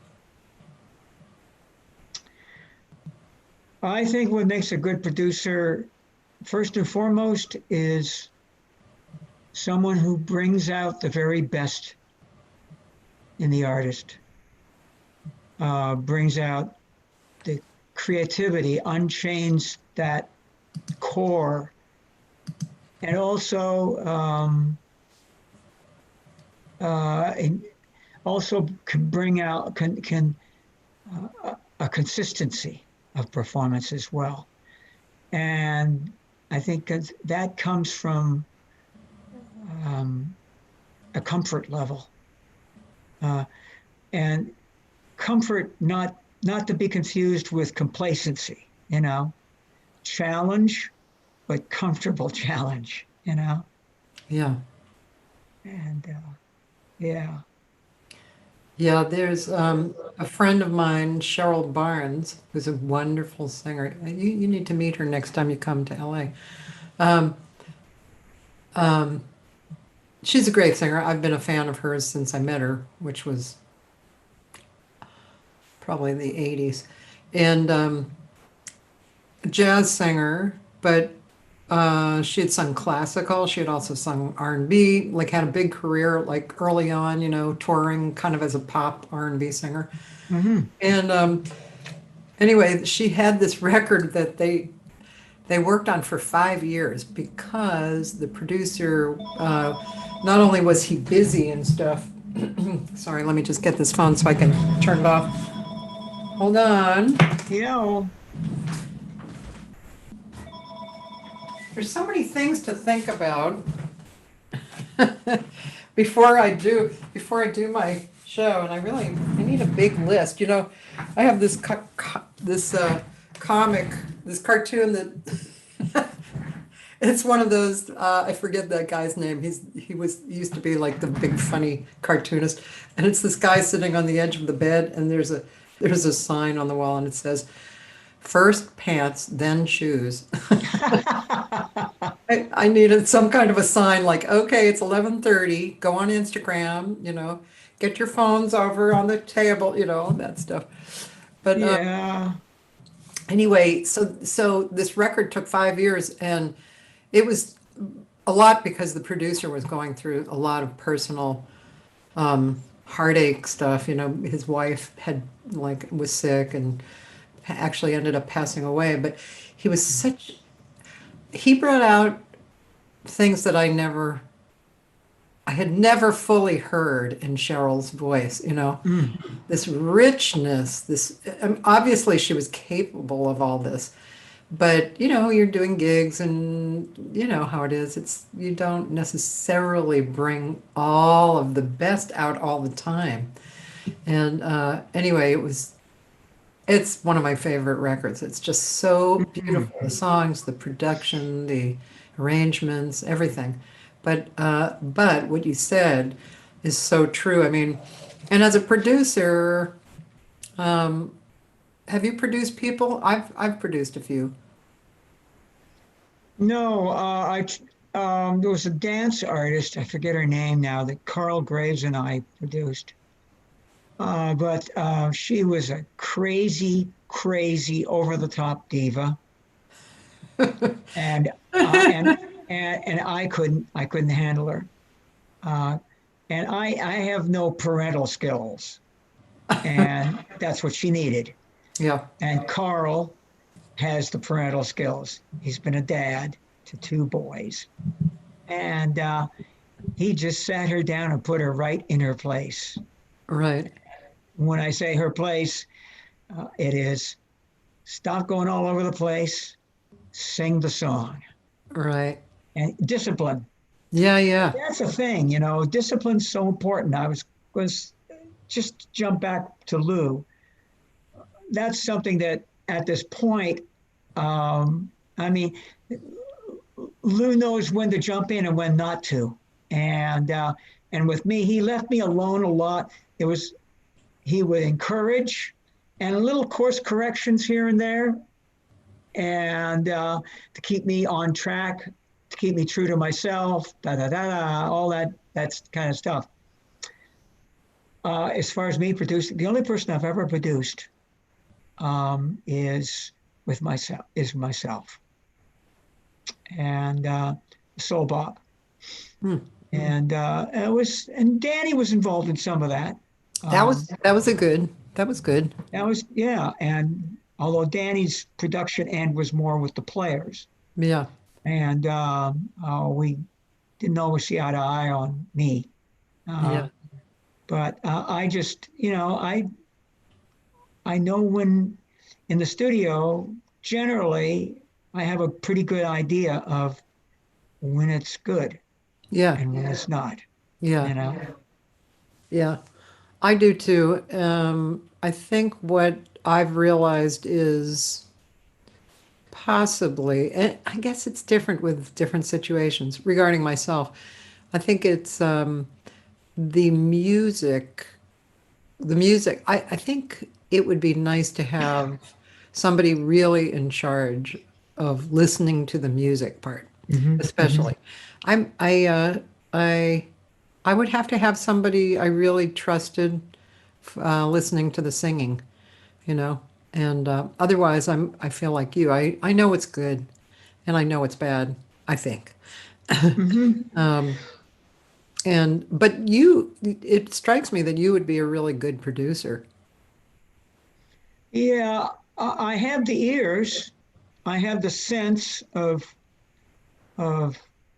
I think what makes a good producer, first and foremost, is someone who brings out the very best in the artist, brings out the creativity, unchains that core, and also also can bring out can a consistency of performance as well. And I think that comes from um, a comfort level, uh, and comfort not to be confused with complacency. Challenge, but comfortable challenge. Yeah. And yeah. Yeah, there's a friend of mine, Cheryl Barnes, who's a wonderful singer. You need to meet her next time you come to LA. Um, um, she's a great singer. I've been a fan of hers since I met her, which was probably in the 80s. And a jazz singer, but she had sung classical. She had also sung R&B, like had a big career like early on, touring kind of as a pop R&B singer. Hmm. And anyway, she had this record that they worked on for 5 years because the producer, not only was he busy and stuff. Sorry, let me just get this phone so I can turn it off. Hold on. Yeah. There's so many things to think about before I do my show, and I need a big list. I have this comic, this cartoon that it's one of those. I forget that guy's name. He used to be like the big funny cartoonist, and it's this guy sitting on the edge of the bed, and there's a sign on the wall, and it says, "First pants, then shoes." I needed some kind of a sign like, okay, it's 11:30, go on Instagram, get your phones over on the table, all that stuff. But Yeah. anyway, so this record took 5 years, and it was a lot because the producer was going through a lot of personal heartache stuff. His wife was sick and actually ended up passing away, but he brought out things that I had never fully heard in Cheryl's voice, Mm. this richness, obviously she was capable of all this, but you're doing gigs and you know how it is. You don't necessarily bring all of the best out all the time. And anyway, it's one of my favorite records. It's just so Mm. beautiful. The songs, the production, the arrangements, everything. But what you said is so true. I mean, and as a producer, um, have you produced people? I've produced a few. No, there was a dance artist, I forget her name now, that Carl Graves and I produced. But she was a crazy, crazy, over the top diva, and and I couldn't handle her. Uh, and I have no parental skills, and that's what she needed. Yeah, And Carl has the parental skills. He's been a dad to two boys, and he just sat her down and put her right in her place. right, When I say her place, it is stop going all over the place, sing the song, right. and discipline. Yeah, yeah, That's a thing, discipline's so important. I was just jump back to Lou. That's something that at this point, I mean, Lou knows when to jump in and when not to. And with me, he left me alone a lot. He would encourage and little course corrections here and there, and to keep me on track, to keep me true to myself, da da da da, all that's kind of stuff. As far as me producing, the only person I've ever produced is myself, and Soul Bob, Hmm. and Danny was involved in some of that. That was Um, that was a good. That was good. that was yeah, and although Danny's production end was more with the players, Yeah, and we didn't always see eye to eye on me. Uh, yeah, But I just, I know when in the studio, generally, I have a pretty good idea of when it's good Yeah, and when it's not, yeah, you know? yeah. I do too. I think what I've realized is possibly, and I guess it's different with different situations regarding myself. I think it's the music. The music, I think it would be nice to have somebody really in charge of listening to the music part, Hmm. Hmm. especially. I'm, I, I would have to have somebody I really trusted listening to the singing, you know. And otherwise, I feel like you. I know it's good, and I know it's bad. I think. Hmm. And but you, it strikes me that you would be a really good producer. Yeah, I have the ears. I have the sense of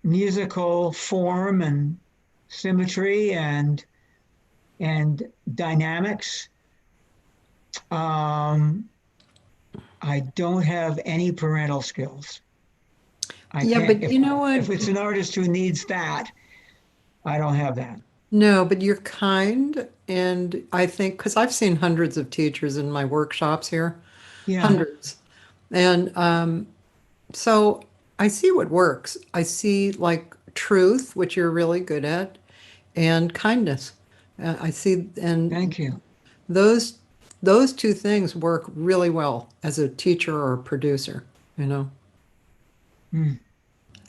musical form and symmetry and dynamics. Um, I don't have any parental skills. I Yeah, can't. but If you know what? if it's an artist who needs that, I don't have that. No, but you're kind, and I think because I've seen hundreds of teachers in my workshops here, Yeah. hundreds, and so I see what works. I see like truth, which you're really good at, and kindness. I see, and Thank you. those those two things work really well as a teacher or a producer, you know. Hmm,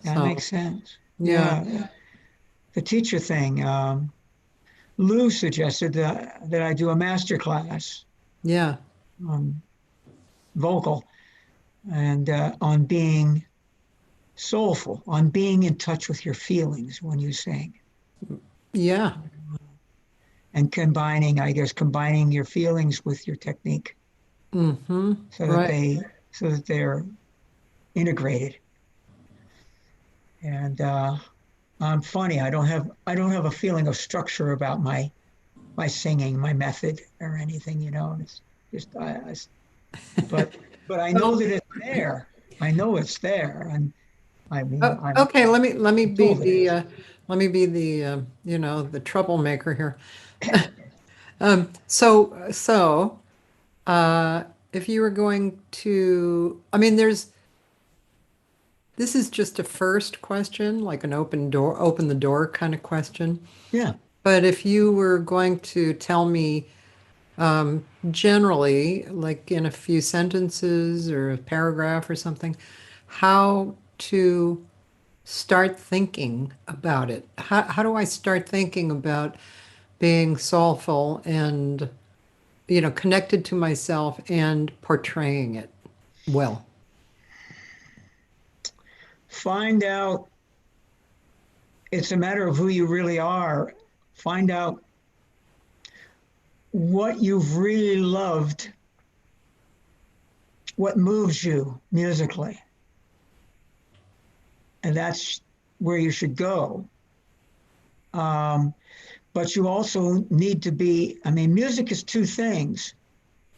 that So makes sense. yeah, Yeah. The teacher thing. Lou suggested that I do a master class yeah, on vocal and on being soulful, on being in touch with your feelings when you sing, yeah. and combining your feelings with your technique Mm-hmm. so that Right. they're integrated. And I'm funny. I don't have a feeling of structure about my singing, my method, or anything. It's just but but I know Well, that it's there. I know it's there, and I mean, oh, I'm okay, let me I'm be told it the is. you know, the troublemaker here. So if you were going to, I mean, this is just a first question, like an open the door kind of question. Yeah. But if you were going to tell me generally, like in a few sentences or a paragraph or something, how to start thinking about it. How do I start thinking about being soulful and, you know, connected to myself and portraying it well? Find out. It's a matter of who you really are. Find out what you've really loved, what moves you musically, and that's where you should go. Um, but you also need to be. I mean, music is two things.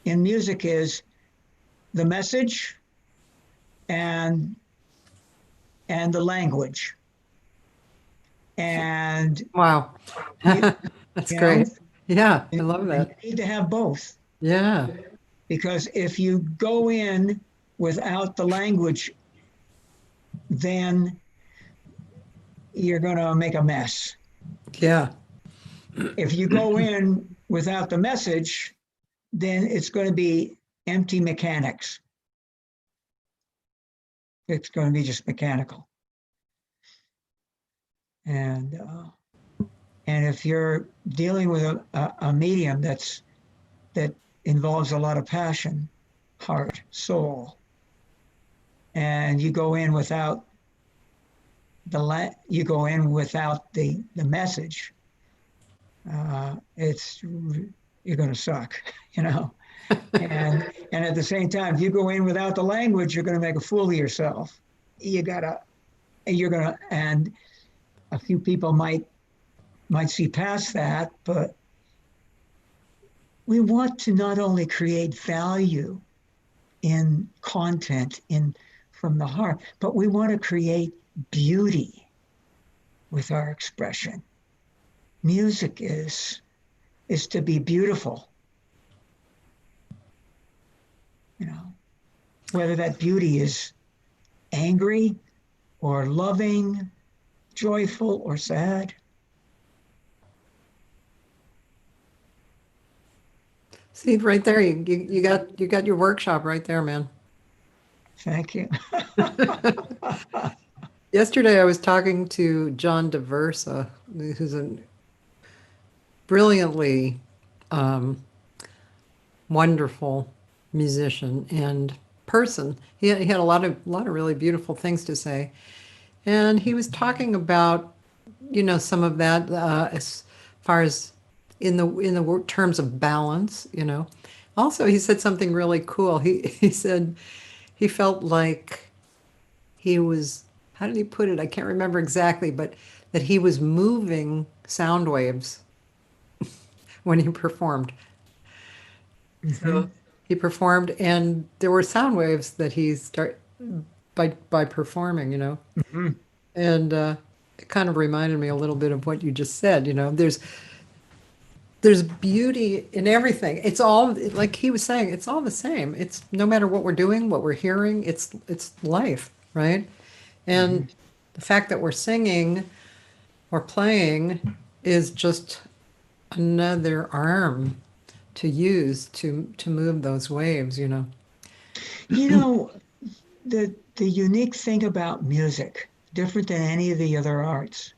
In music is the message and the language, and Wow. you That's you know great. Yeah, I and love you that. need to have both, Yeah. because if you go in without the language, then you're going to make a mess. Yeah. If you go in without the message, then it's going to be empty mechanics. It's going to be just mechanical. And if you're dealing with a medium that involves a lot of passion, heart, soul, and you go in without the message, it's you're going to suck, you know. And at the same time, if you go in without the language, you're going to make a fool of yourself. You gotta you're gonna and a few people might see past that, but we want to not only create value in content in from the heart, but we want to create beauty with our expression. Music is to be beautiful, you know, whether that beauty is angry or loving, joyful or sad. See, right there, you got your workshop right there, man. Thank you. Yesterday, I was talking to John DeVersa, who's a brilliantly wonderful musician and person. He had a lot of really beautiful things to say, and he was talking about, some of that as far as in the terms of balance. Also, he said something really cool. He said he felt like he was, how did he put it? I can't remember exactly, but that he was moving sound waves when he performed. Mhm. So he performed, and there were sound waves that he start by performing, Mhm. and it kind of reminded me a little bit of what you just said. There's beauty in everything. It's all like he was saying. It's all the same. It's no matter what we're doing, what we're hearing. It's life, right? And Mhm. the fact that we're singing or playing is just another arm to use to move those waves. You know, the unique thing about music, different than any of the other arts,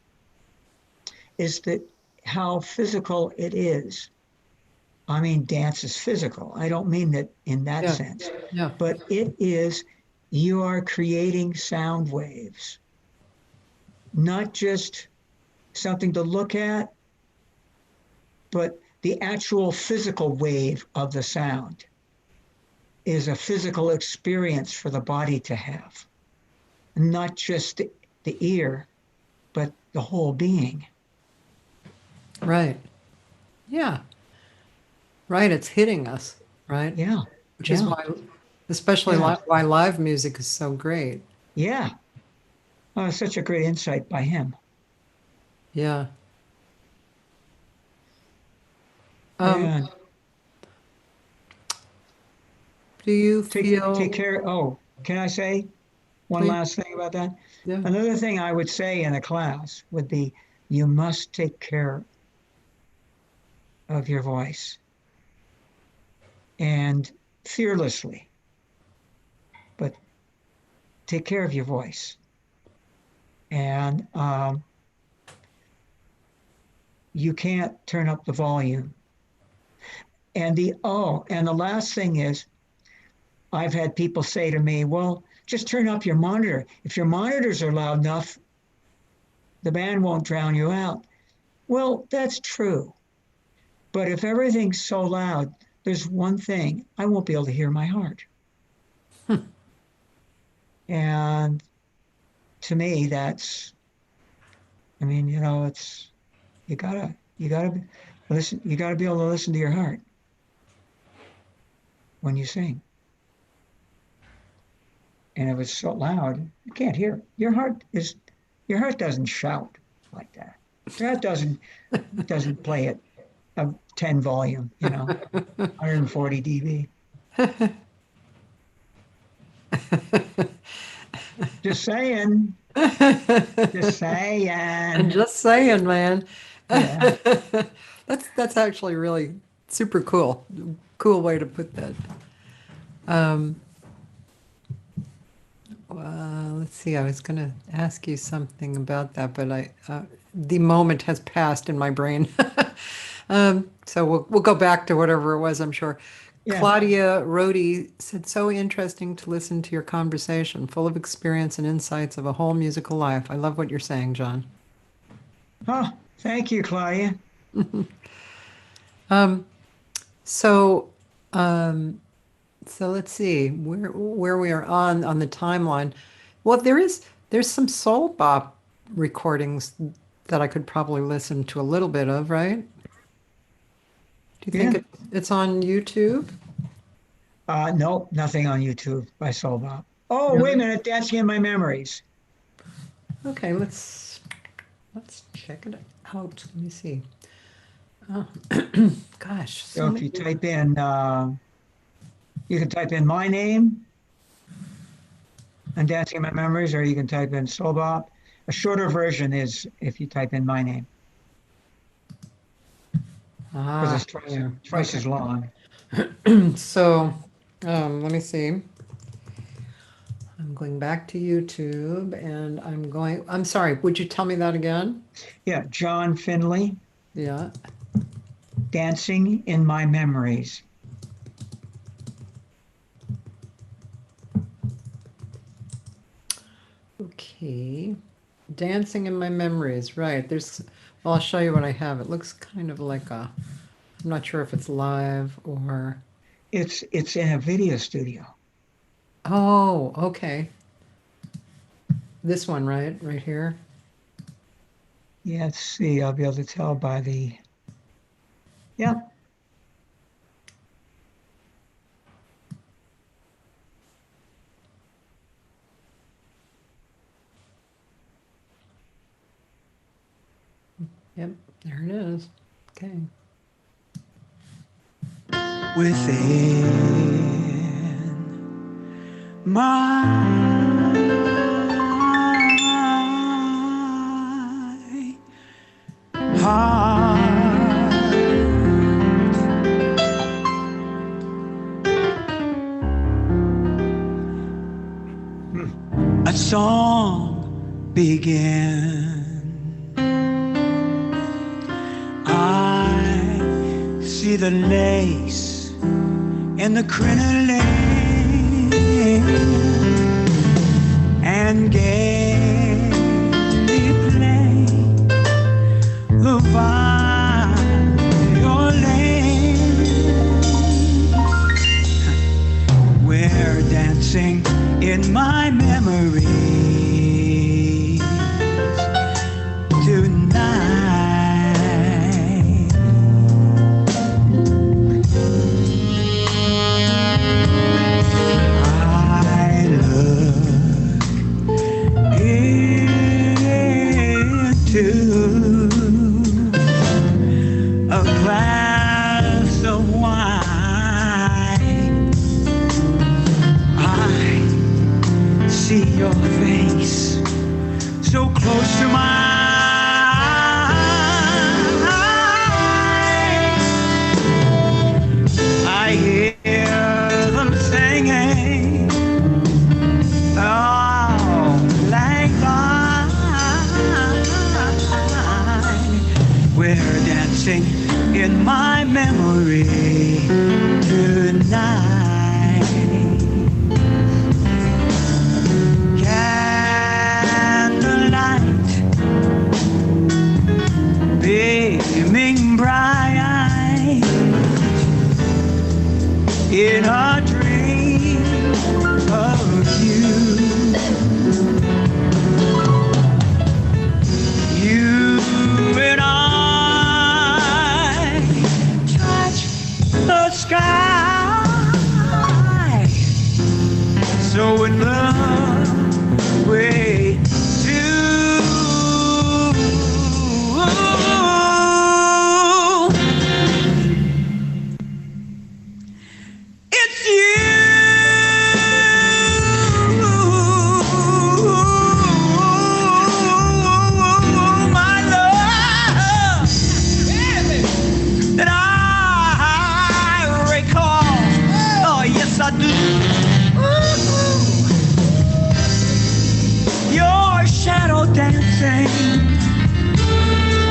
is that how physical it is. I mean, dance is physical. I don't mean that in that Yeah, sense, yeah, but it is, you are creating sound waves, not just something to look at, but the actual physical wave of the sound is a physical experience for the body to have, not just the ear, but the whole being. right. Yeah, right. It's hitting us, right? Yeah, Which is yeah, why, especially yeah, why live music is so great. yeah. Oh, such a great insight by him. Yeah. Um, Yeah. do you Take feel, care. Oh, can I say one please? last thing about that? Yeah. Another thing I would say in a class would be you must take care of your voice and fearlessly, but take care of your voice. And you can't turn up the volume. And the last thing is, I've had people say to me, well, just turn up your monitor. If your monitors are loud enough, the band won't drown you out. Well, that's true. But if everything's so loud, there's one thing, I won't be able to hear my heart. And to me, that's, I mean, it's, you gotta listen, you gotta be able to listen to your heart when you sing. And if it's so loud, you can't hear it. Your heart doesn't shout like that. Your heart doesn't play at a 10 volume, 140 dB. Just saying, just I'm saying. just saying, man. Yeah. That's actually really super cool. Cool way to put that. Um, let's see. I was going to ask you something about that, but the moment has passed in my brain. So we'll go back to whatever it was, I'm sure. Yeah. Claudia Rohde said, so interesting to listen to your conversation, full of experience and insights of a whole musical life. I love what you're saying, John. Oh, thank you, Claudia. Um, so, um, so let's see where we are on the timeline. Well, there's some soul bop recordings that I could probably listen to a little bit of, right? you think it's on YouTube? No, nothing on YouTube by Soul Bob. Oh, Really? wait a minute. Dancing in My Memories. Okay, let's check it out. Let me see. Oh, gosh, So if you type in, you can type in my name and Dancing in My Memories, or you can type in Soul Bob. A shorter version is if you type in my name, because it's twice as long. So, let me see. I'm going back to YouTube and I'm sorry, would you tell me that again? Yeah, John Finley, Yeah. Dancing in My Memories. Okay. Dancing in My Memories, right. Well, I'll show you what I have. It looks kind of like I'm not sure if it's live or. It's in a video studio. Oh, okay. This one, right? Right here. Yeah, let's see. I'll be able to tell by the. Yeah. Yep, there it is. Okay. Within my heart, a song began. I see the lace and the crinoline and gaily play the violin. We're dancing in my memories tonight. I look into a glass of wine. I see your face so close to mine. I hear them singing, oh, lang syne. We're dancing in my memory tonight. Candlelight beaming bright in a dream of you. You and I touch the sky, so in love we do. It's you, my love, that I recall. Oh, yes, I do. Your shadow dancing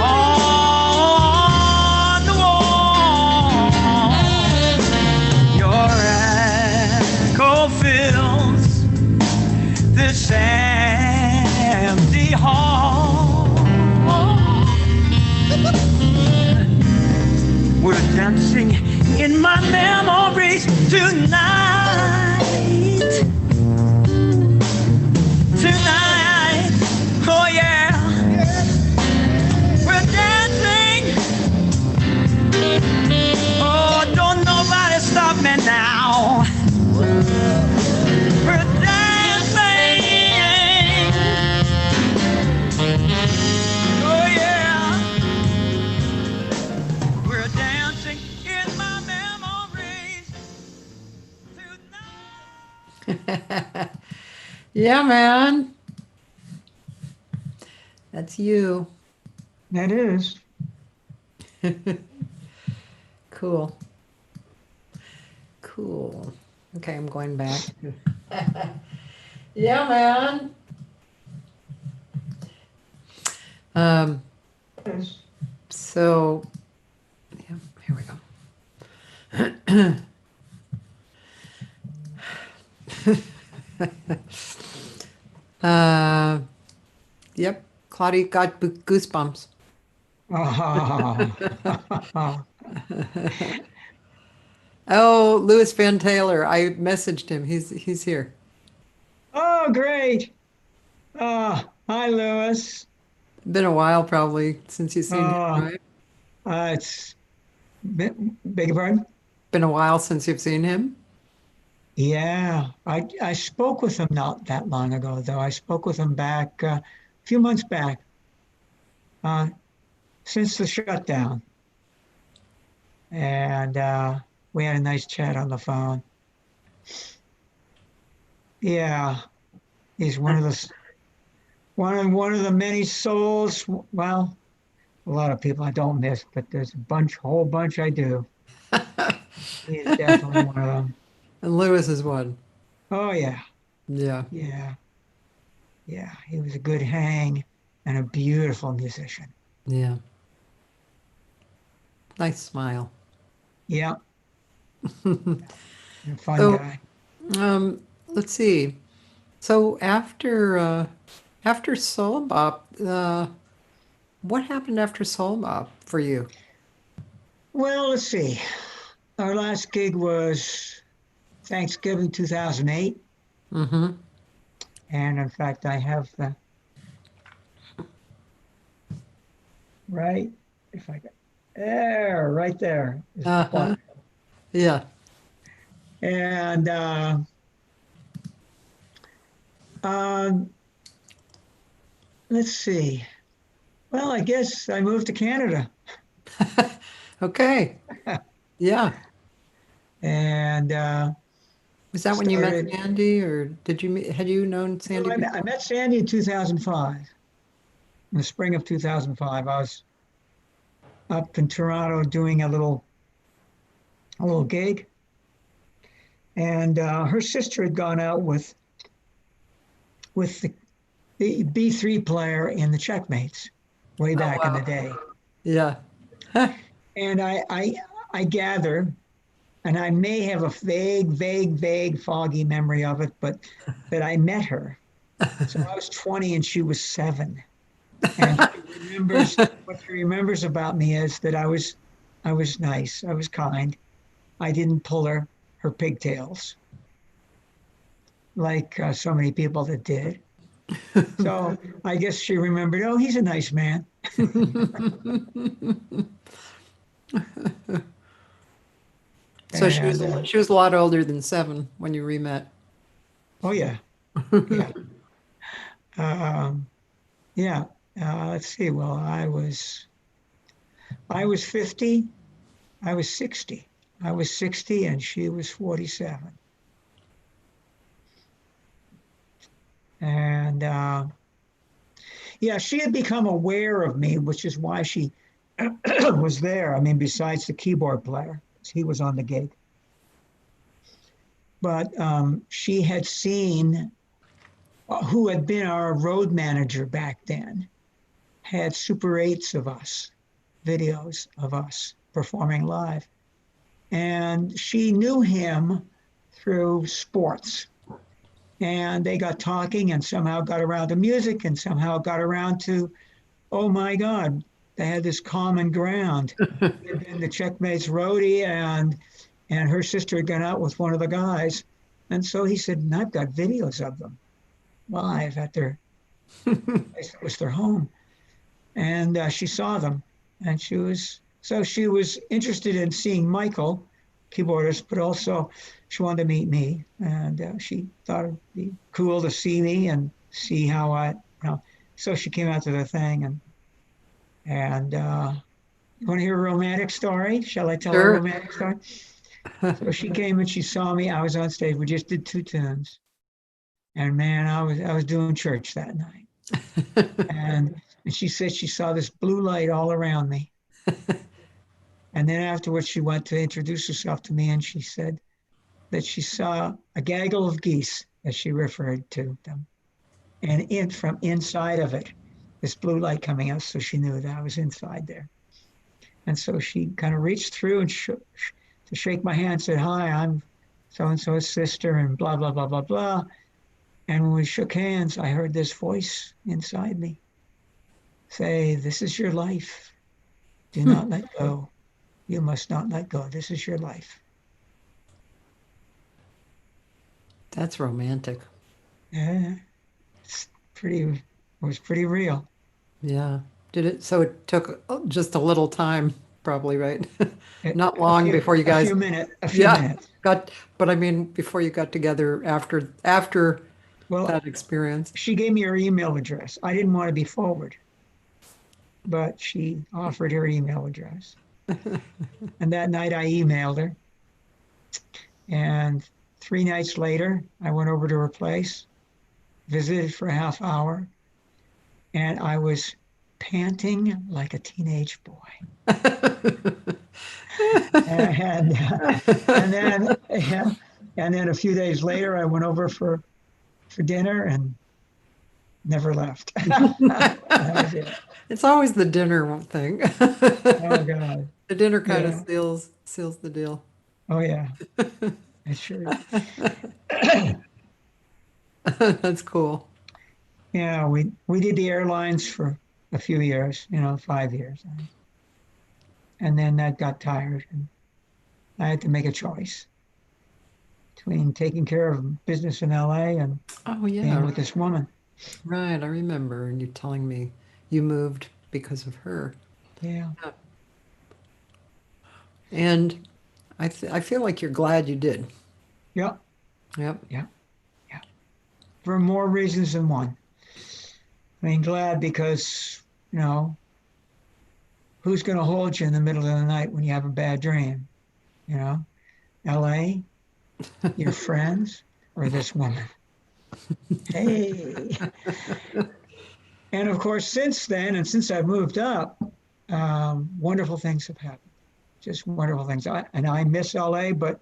on the wall. Your echo fills this empty hall. We're dancing in my memories tonight. Tonight, oh yeah. We're dancing, oh Yeah, man. That's you. That is. Cool. Cool. Okay, I'm going back. Yeah, man. Um, Yes. so, yeah, here we go. Uh, yep, Claudia got goosebumps. Ah. Oh, Louis Van Taylor. I messaged him. He's here. Oh, great. Hi, Lewis. Been a while probably since you've seen him, Uh, right? it's beg your pardon? Been a while since you've seen him. Yeah, I spoke with him not that long ago, though. I spoke with him back a few months back, uh, since the shutdown, and we had a nice chat on the phone. Yeah, he's one of the many souls. Well, a lot of people I don't miss, but there's whole bunch I do. He's definitely one of them. And Louis is one. Oh yeah, Yeah. yeah, yeah. He was a good hang and a beautiful musician. Yeah. Nice smile. Yeah, and a fun So, guy. let's see. So after Soul Bop, what happened after Soul Bop for you? Well, let's see. Our last gig was Thanksgiving 2008. Mm-hmm. And in fact, I have the right, if I get there, right there is the Uh-huh. plaque. Yeah. And um, let's see. Well, I guess I moved to Canada. Okay. Yeah. And Was that when you met started, Sandy, or had you known no, Sandy I before? met Sandy in 2005, in the spring of 2005. I was up in Toronto doing a little gig. And her sister had gone out with the B3 player in the Checkmates way Oh, back in the wow. day. Yeah. And I gather, and I may have a vague, foggy memory of it, but that I met her. So I was 20 and she was 7. And what she remembers about me is that I was nice, I was kind. I didn't pull her pigtails like so many people that did. So I guess she remembered, oh, he's a nice man. So she was And she was a lot older than 7 when you re-met. oh yeah, yeah, um, yeah. Let's see. Well, I was 50. I was 60. I was 60, and she was 47. And yeah, she had become aware of me, which is why she was there. I mean, besides the keyboard player, he was on the gig. But she had seen who had been our road manager back then, had Super 8s of us, videos of us performing live. And she knew him through sports. And they got talking and somehow got around to music and somehow got around to, oh my God, they had this common ground. He had been the Checkmates roadie, and her sister had gone out with one of the guys. And so he said, I've got videos of them live at their place that was their home. And she saw them, and she was interested in seeing Michael, keyboardist, but also she wanted to meet me, and she thought it'd be cool to see me and see how So she came out to the thing, and you want to hear a romantic story? Shall I tell her a Sure. romantic story? So she came and she saw me. I was on stage. We just did 2 tunes. And man, I was doing church that night. And she said she saw this blue light all around me. And then afterwards, she went to introduce herself to me, and she said that she saw a gaggle of geese, as she referred to them, and from inside of it, this blue light coming out. So she knew that I was inside there. And so she kind of reached through and to shake my hand, said, "Hi, I'm so and so's sister," and blah blah blah blah blah. And when we shook hands, I heard this voice inside me say, "This is your life. Do not let go. You must not let go. This is your life." That's romantic. Yeah, it was pretty real. Yeah. So it took just a little time, probably, right? Not A long few, before you a guys, few minutes, a few yeah, minutes. but I mean, before you got together after Well, that experience. she gave me her email address. I didn't want to be forward, but she offered her email address. And that night I emailed her. And 3 nights later, I went over to her place, visited for a half hour, and I was panting like a teenage boy. And and then yeah, and then a few days later, I went over for dinner and never left. That was it. It's always the dinner thing. Oh God. The dinner kind of Yeah. seals the deal. Oh yeah. It sure. That's cool. Yeah. We did the airlines for a few years. 5 years, and then that got tired, and I had to make a choice between taking care of business in LA and Oh being yeah, with this woman. right. I remember you telling me you moved because of her. Yeah. Yeah. And I feel like you're glad you did. Yeah. Yep. Yeah. Yeah. For more reasons than one. I mean, glad because, you know, who's going to hold you in the middle of the night when you have a bad dream? You know, LA, your friends, or this woman? Hey. And of course, since then, and since I've moved up, wonderful things have happened. Just wonderful things. And I miss LA, but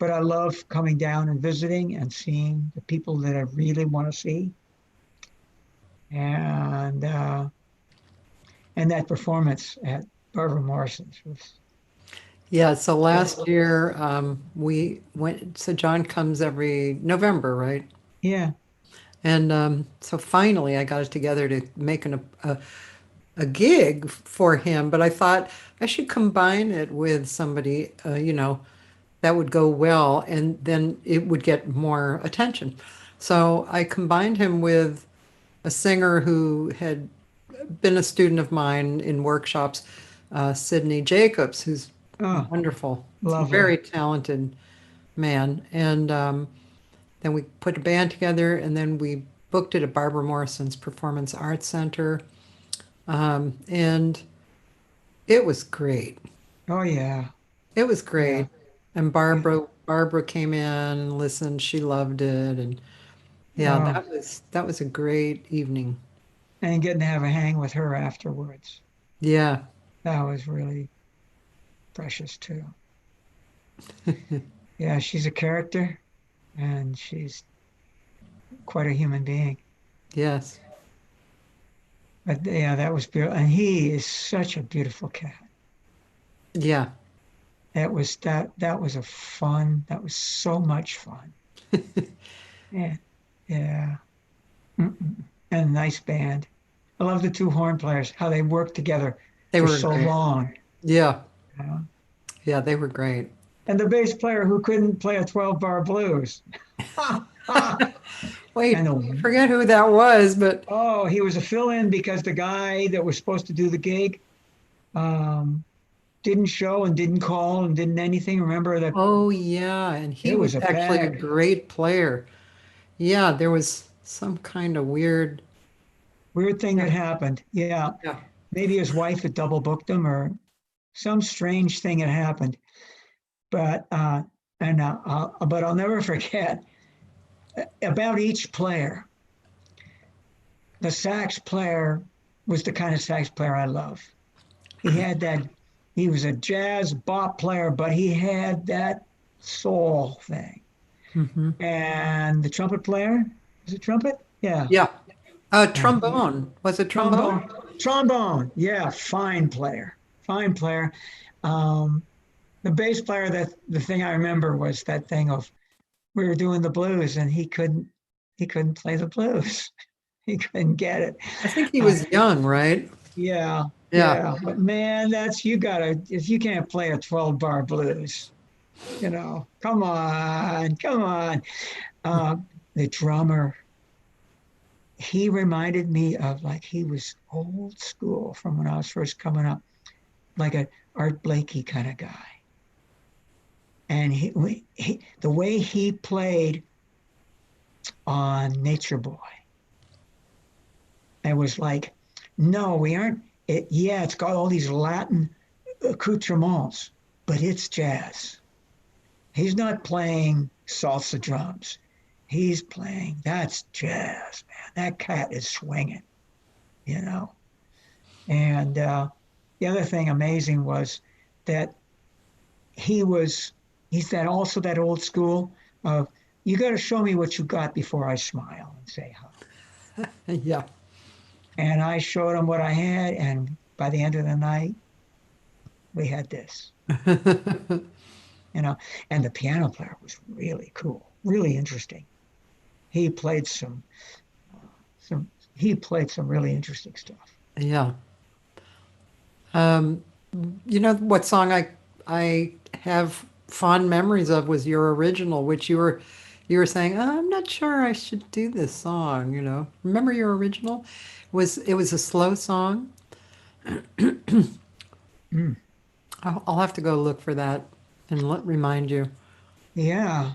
I love coming down and visiting and seeing the people that I really want to see. And that performance at Barbara Morrison's was Yeah. So last year we went. So John comes every November, right? yeah, And so finally, I got it together to make a gig for him. But I thought I should combine it with somebody, that would go well, and then it would get more attention. So I combined him with a singer who had been a student of mine in workshops, Sydney Jacobs, who's oh, wonderful, lovely. very talented man. And then we put a band together, and then we booked it at Barbara Morrison's Performance Arts Center. And it was great. Oh yeah, It was yeah, great. And yeah. Barbara came in and listened. She loved it. And yeah, Oh, that was a great evening. and getting to have a hang with her afterwards. Yeah. That was really precious too. Yeah, she's a character, and she's quite a human being. Yes. But yeah, that was beautiful. And he is such a beautiful cat. Yeah. That was a fun. That was so much fun. Yeah, yeah. Mm-mm. And a nice band. I love the two horn players, how they work together They for were so great. long. Yeah. You know? Yeah, they were great. And the bass player who couldn't play a 12-bar blues. and Wait, I the, forget who that was, but oh, he was a fill-in because the guy that was supposed to do the gig um, didn't show and didn't call and didn't anything. Remember that oh yeah, and he it was was a actually a bad, great player. Yeah, there was some kind of weird. weird thing Yeah. that happened. Yeah, maybe his wife had double booked him or some strange thing had happened. but but I'll never forget about each player. The sax player was the kind of sax player I love. He had that. He was a jazz bop player, but he had that soul thing. Mm-hmm. And the trumpet player, is it trumpet? Yeah. Yeah. Yeah. Trombone. Was it trombone? Trombone. Yeah. Fine player. Fine player. Um, the bass player, that the thing I remember was that thing of we were doing the blues and he couldn't play the blues. He couldn't get it. I think he Uh, was young, right? yeah. Yeah. Yeah. But man, you gotta, if you can't play a 12 bar blues, come on, come on. Uh, the drummer, he reminded me of, like, he was old school from when I was first coming up, like a Art Blakey kind of guy. And the way he played on Nature Boy, it was like, no, we aren't. Yeah, it's got all these Latin accoutrements, but it's jazz. He's not playing salsa drums. He's playing, that's jazz, man. That cat is swinging, you know. And the other thing amazing was that he's also that old school of, you got to show me what you got before I smile and say hi. Yeah. And I showed him what I had, and by the end of the night, we had this, And the piano player was really cool, really interesting. He played some he played some really interesting stuff. Yeah. You know what song I have fond memories of was your original, which you were saying, "Oh, I'm not sure I should do this song, you know. Remember your original? It was a slow song. Mm, I'll have to go look for that and remind you. yeah.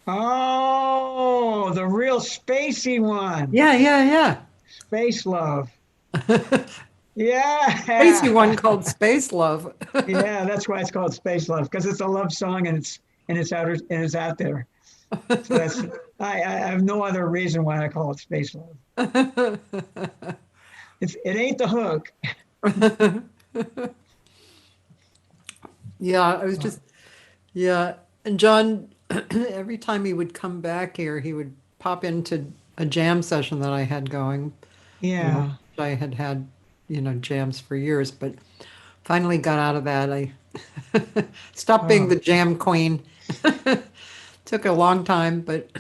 Oh, the real spacey one. Yeah, yeah, Space Love. yeah. Crazy Yeah. one called Space Love. Yeah, that's why it's called Space Love, because it's a love song, and it's out there. So I have no other reason why I call it Space Love. It ain't the hook. Yeah, I was just yeah. And John, every time he would come back here, he would pop into a jam session that I had going. Yeah. I had, jams for years, but finally got out of that. I stopped being Oh, the jam queen. Took a long time, but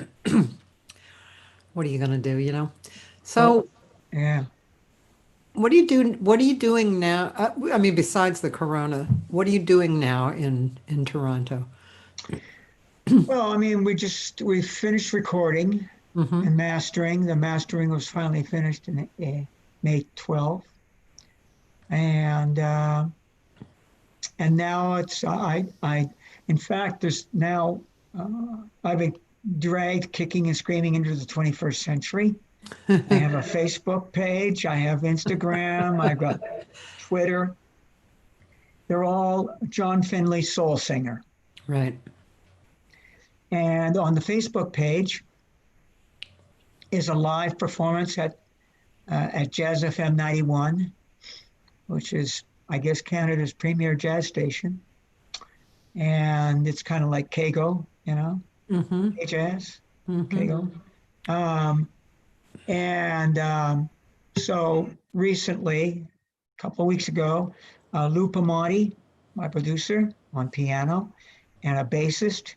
what are you gonna do, you know? well, So, yeah. what do you do? What are you doing now? I mean, besides the corona, what are you doing now in Toronto? Well, I mean, we finished recording Hmm. and mastering. The mastering was finally finished in May 12th, and now it's in fact, there's now I've been dragged kicking and screaming into the 21st century. I have a Facebook page. I have Instagram. I've got Twitter. They're all John Finley Soul Singer. Right. And on the Facebook page is a live performance at Jazz FM 91, which is, I guess, Canada's premier jazz station. And it's kind of like Kago, Hmm. K-Jazz, Hmm. Kago. Um, and so recently, a couple of weeks ago, Lou Pamati, my producer, on piano, and a bassist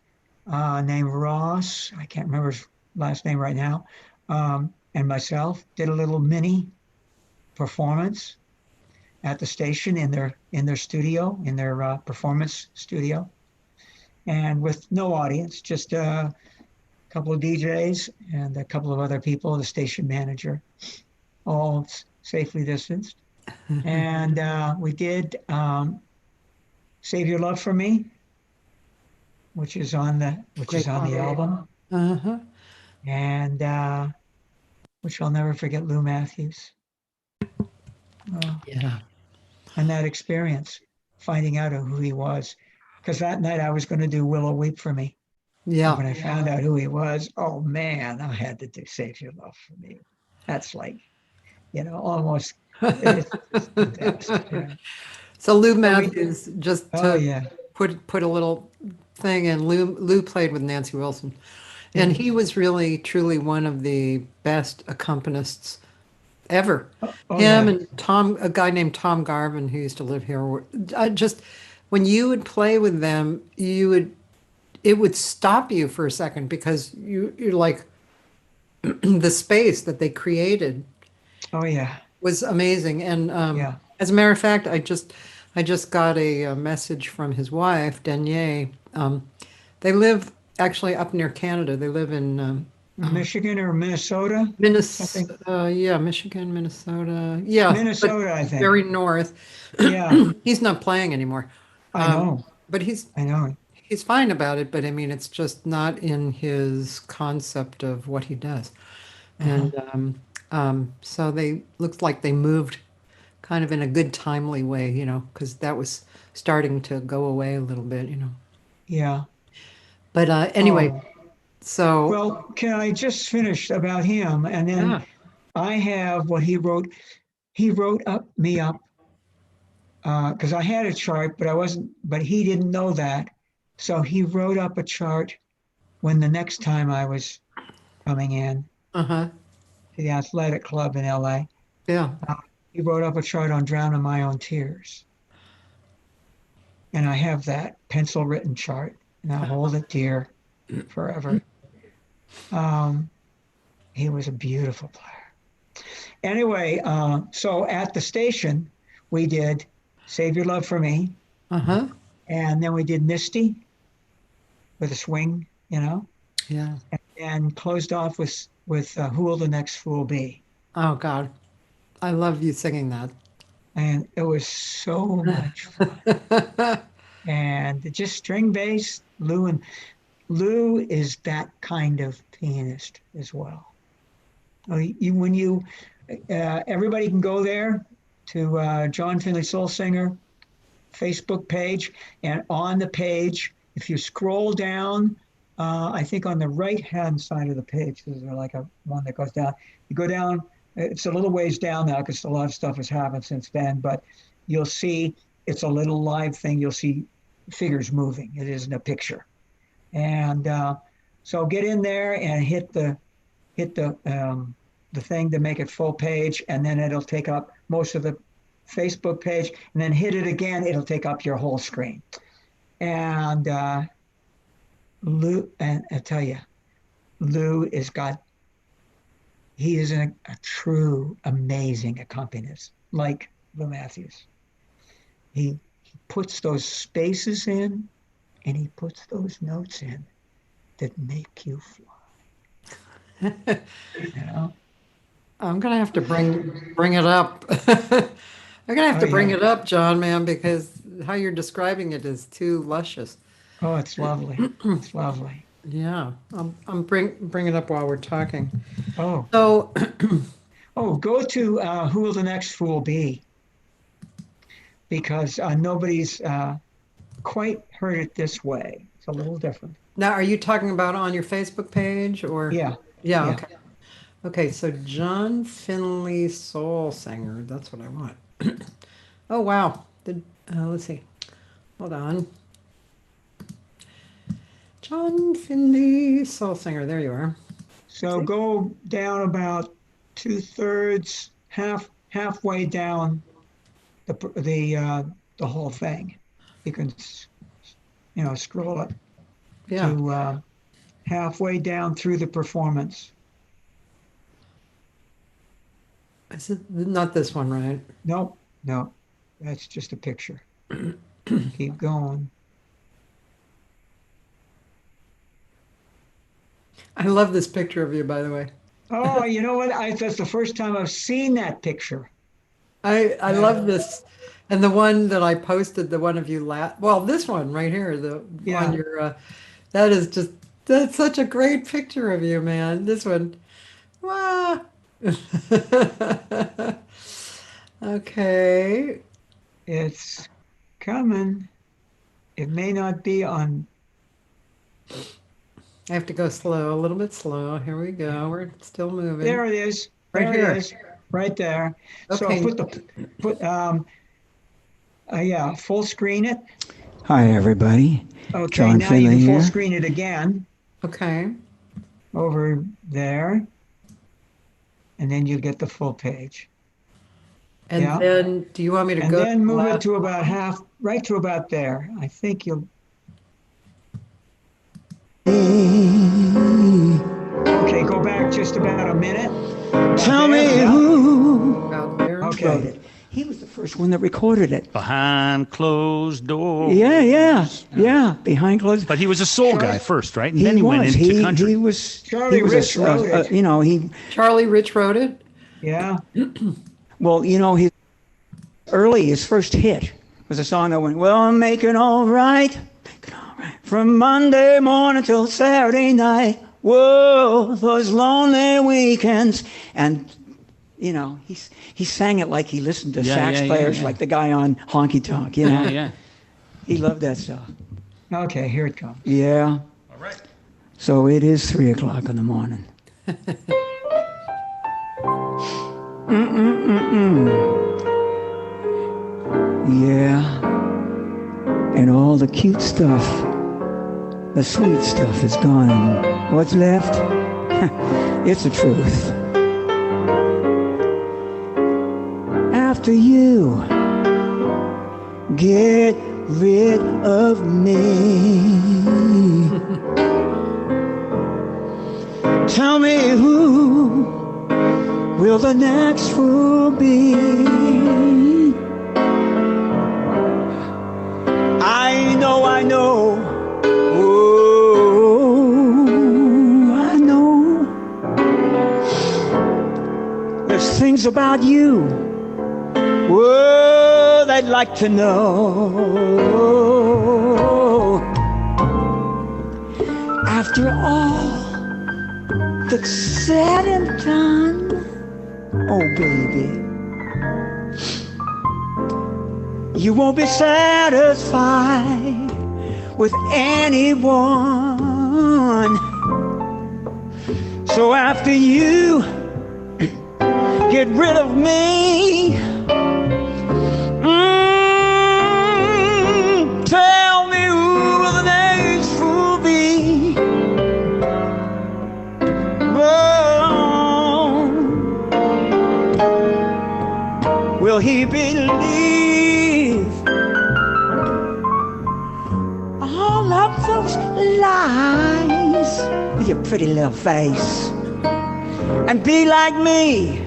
named Ross, I can't remember his last name right now, and myself did a little mini performance at the station in their studio, in their performance studio, and with no audience, just a couple of DJs and a couple of other people, the station manager, all safely distanced. And we did "Save Your Love for Me," which is on Great the song. album, Uh-huh. and which I'll never forget, Lou Matthews. Uh, Yeah. and that experience, finding out who he was. because that night I was going to do Willow Weep for Me. And Yeah. when I found out who he was, oh man, I had to do Save Your Love for Me. That's like, almost, it's just the best. Yeah. So Lou So we, Matthews, just oh to yeah, put a little thing in, Lou played with Nancy Wilson, and yeah. he was really truly one of the best accompanists ever. Oh Him yeah, and Tom, a guy named Tom Garvin who used to live here, just when you would play with them, it would stop you for a second because you're like the space that they created oh yeah, was amazing. And yeah. as a matter of fact, I just got a message from his wife, Denier. They live actually up near Canada. They live in Michigan or Minnesota, I think. Minnesota, yeah, Michigan, Minnesota, yeah, but Minnesota, I think. very north. Yeah, He's not playing anymore, I know, but I know. he's fine about it. But I mean, it's just not in his concept of what he does. Uh-huh. And so they looks like they moved kind of in a good timely way, because that was starting to go away a little bit. Yeah. But anyway, Oh, so well, can I just finish about him? And then yeah, I have what he wrote. He wrote me up because I had a chart, but he didn't know that. So he wrote up a chart when the next time I was coming in uh-huh, to the athletic club in LA. yeah. Uh, he wrote up a chart on drowning my own tears. And I have that pencil written chart and I hold it dear forever. Um, he was a beautiful player. Anyway, so at the station, we did Save Your Love for Me. Uh-huh. And then we did Misty with a swing, Yeah. and closed off with Who Will the Next Fool Be? Oh God. I love you singing that. And it was so much fun. And just string bass, Lou is that kind of pianist as well. Everybody can go there to John Finley Soul Singer Facebook page, and on the page, if you scroll down, I think on the right-hand side of the page, there's like a one that goes down. You go down, it's a little ways down now because a lot of stuff has happened since then, but you'll see it's a little live thing. You'll see figures moving. It isn't a picture. And so get in there and hit the thing to make it full page, and then it'll take up most of the Facebook page, and then hit it again, it'll take up your whole screen. And Lou, and I tell you, he is a true amazing accompanist, like Lou Matthews. He puts those spaces in, and he puts those notes in that make you fly. You know? I'm gonna have to bring it up. I'm gonna have Oh to bring yeah. it up, John, man, because how you're describing it is too luscious. Oh, it's lovely. It's lovely. Yeah, I'm bring it up while we're talking. Oh, So, go to Who Will the Next Fool Be? Because nobody's quite heard it this way. It's a little different. now are you talking about on your Facebook page or? Yeah, Yeah, yeah. okay. Okay, so John Finley Soul Singer, that's what I want. Oh wow. Let's see. Hold on. John Finley Soul Singer, there you are. So See? go down about 2/3, halfway down the whole thing. You can scroll it Yeah. to halfway down through the performance. Is it not this one, right? Nope, no, that's just a picture. Keep going. I love this picture of you, by the way. Oh, you know what? That's the first time I've seen that picture. I love this. And the one that I posted, the one of you well, this one right here, the on Yeah. your that's such a great picture of you, man. This one. Wow. Okay. It's coming. It may not be on. I have to go slow, a little bit slow. Here we go. We're still moving. There it is. Right There here. it is. Right there. Okay. So yeah, full screen it. Hi, everybody. Okay, John now Finley you can full here. screen it again Okay. over there. And then you get the full page. And Yeah. then, do you want me to And go then move it left? to about half, right to about there. I think you'll. Okay, go back just about a minute. Tell me Yeah. who About there? Okay. wrote it. He was the first one that recorded it. Behind closed doors. Yeah. Behind closed. But he was a soul guy first, right? And He then he went was. into country. He was. Charlie he was Rich wrote it. You know, he. Charlie Rich wrote it? Yeah. Well, you know, his first hit was a song that went, well, I'm making all right. From Monday morning till Saturday night. Whoa, those lonely weekends. And, you know, he sang it like he listened to sax players, like the guy on Honky Tonk, you know. Yeah. He loved that stuff. Okay, here it comes. Yeah. All right. So it is 3 o'clock in the morning. Yeah. And all the cute stuff, the sweet stuff is gone. And what's left? It's the truth. After you get rid of me, tell me who will the next fool be? I know, oh, I know. There's things about you, oh, they'd like to know. After all that's said and done, oh baby, you won't be satisfied with anyone. So after you get rid of me, tell me who the next fool be. Will he believe all of those lies with your pretty little face and be like me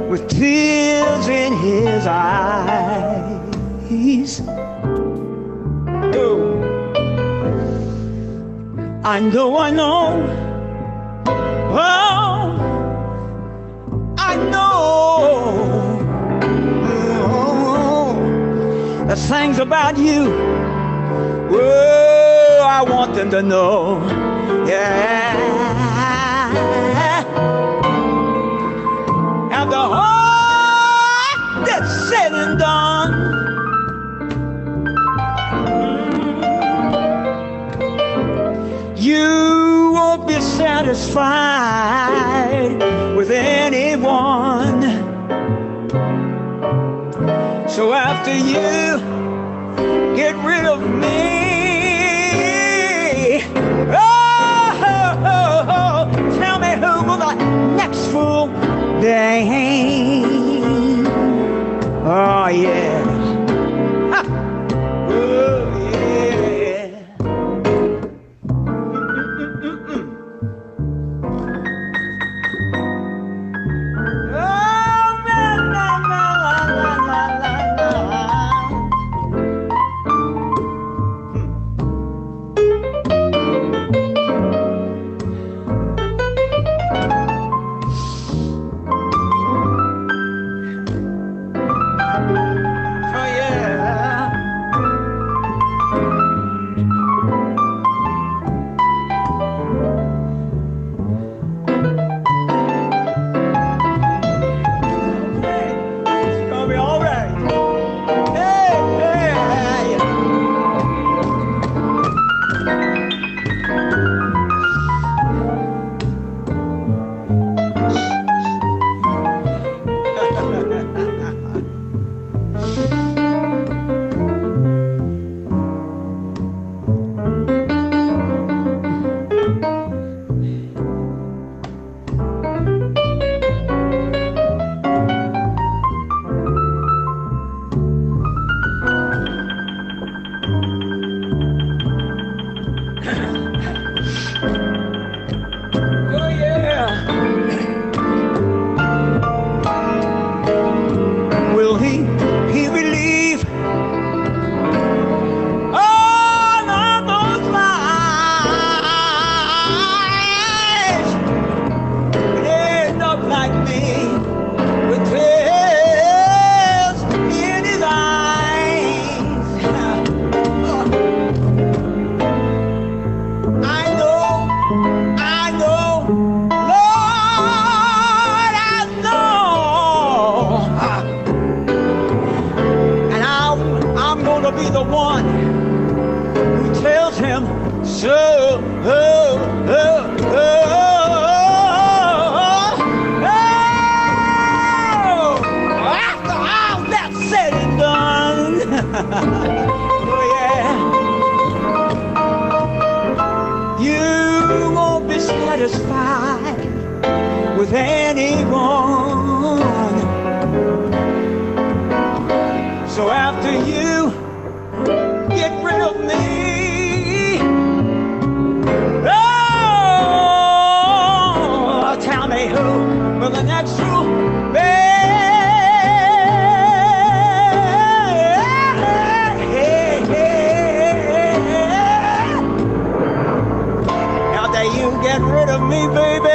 with tears in his eyes? Oh, I know, oh, I know. The things about you, oh, I want them to know, yeah. After all that's said and done, you won't be satisfied with anyone. So after you get rid of me, oh, tell me who will the next fool be? Oh yeah, ha. Oh yeah. with anyone. So after you get rid of me, oh, tell me who will the next fool be? After you get rid of me, baby.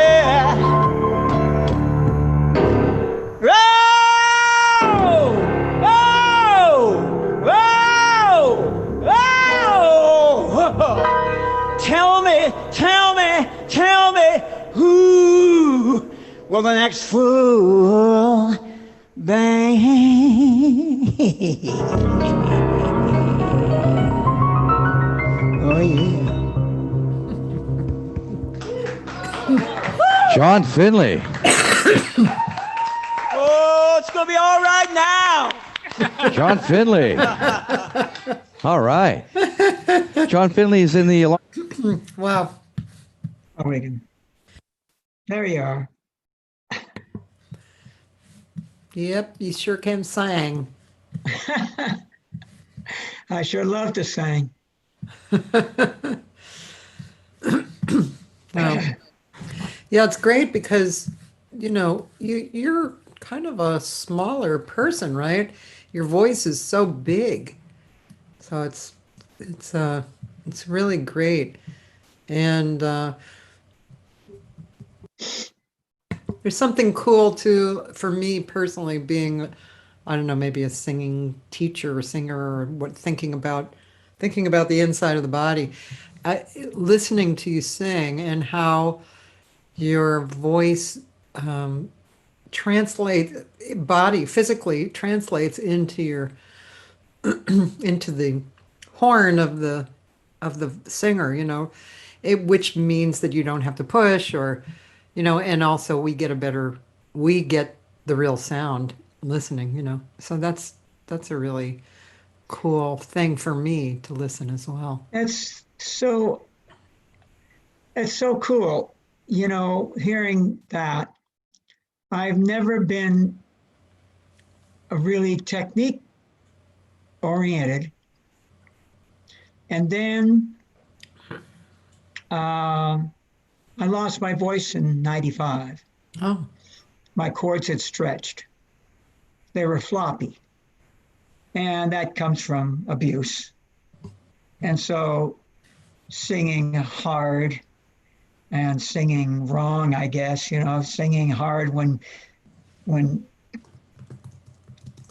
Tell me, who will the next fool be? Oh, yeah. John Finley. Oh, it's going to be all right now. John Finley. All right. John Finley is in the... Wow. Oh, we can. There you are. Yep, you sure can sing. I sure love to sing. Yeah, it's great because, you're kind of a smaller person, right? Your voice is so big. So it's really great. And there's something cool too for me personally being, I don't know, maybe a singing teacher or singer or thinking about the inside of the body. Listening to you sing and how your voice physically translates into your into the horn of the singer, which means that you don't have to push or, and also we get the real sound listening, so that's a really cool thing for me to listen as well. It's so cool, hearing that. I've never been a really technique oriented. And then I lost my voice in 95. Oh, My cords had stretched. They were floppy. And that comes from abuse. And so singing hard and singing wrong, I guess, singing hard when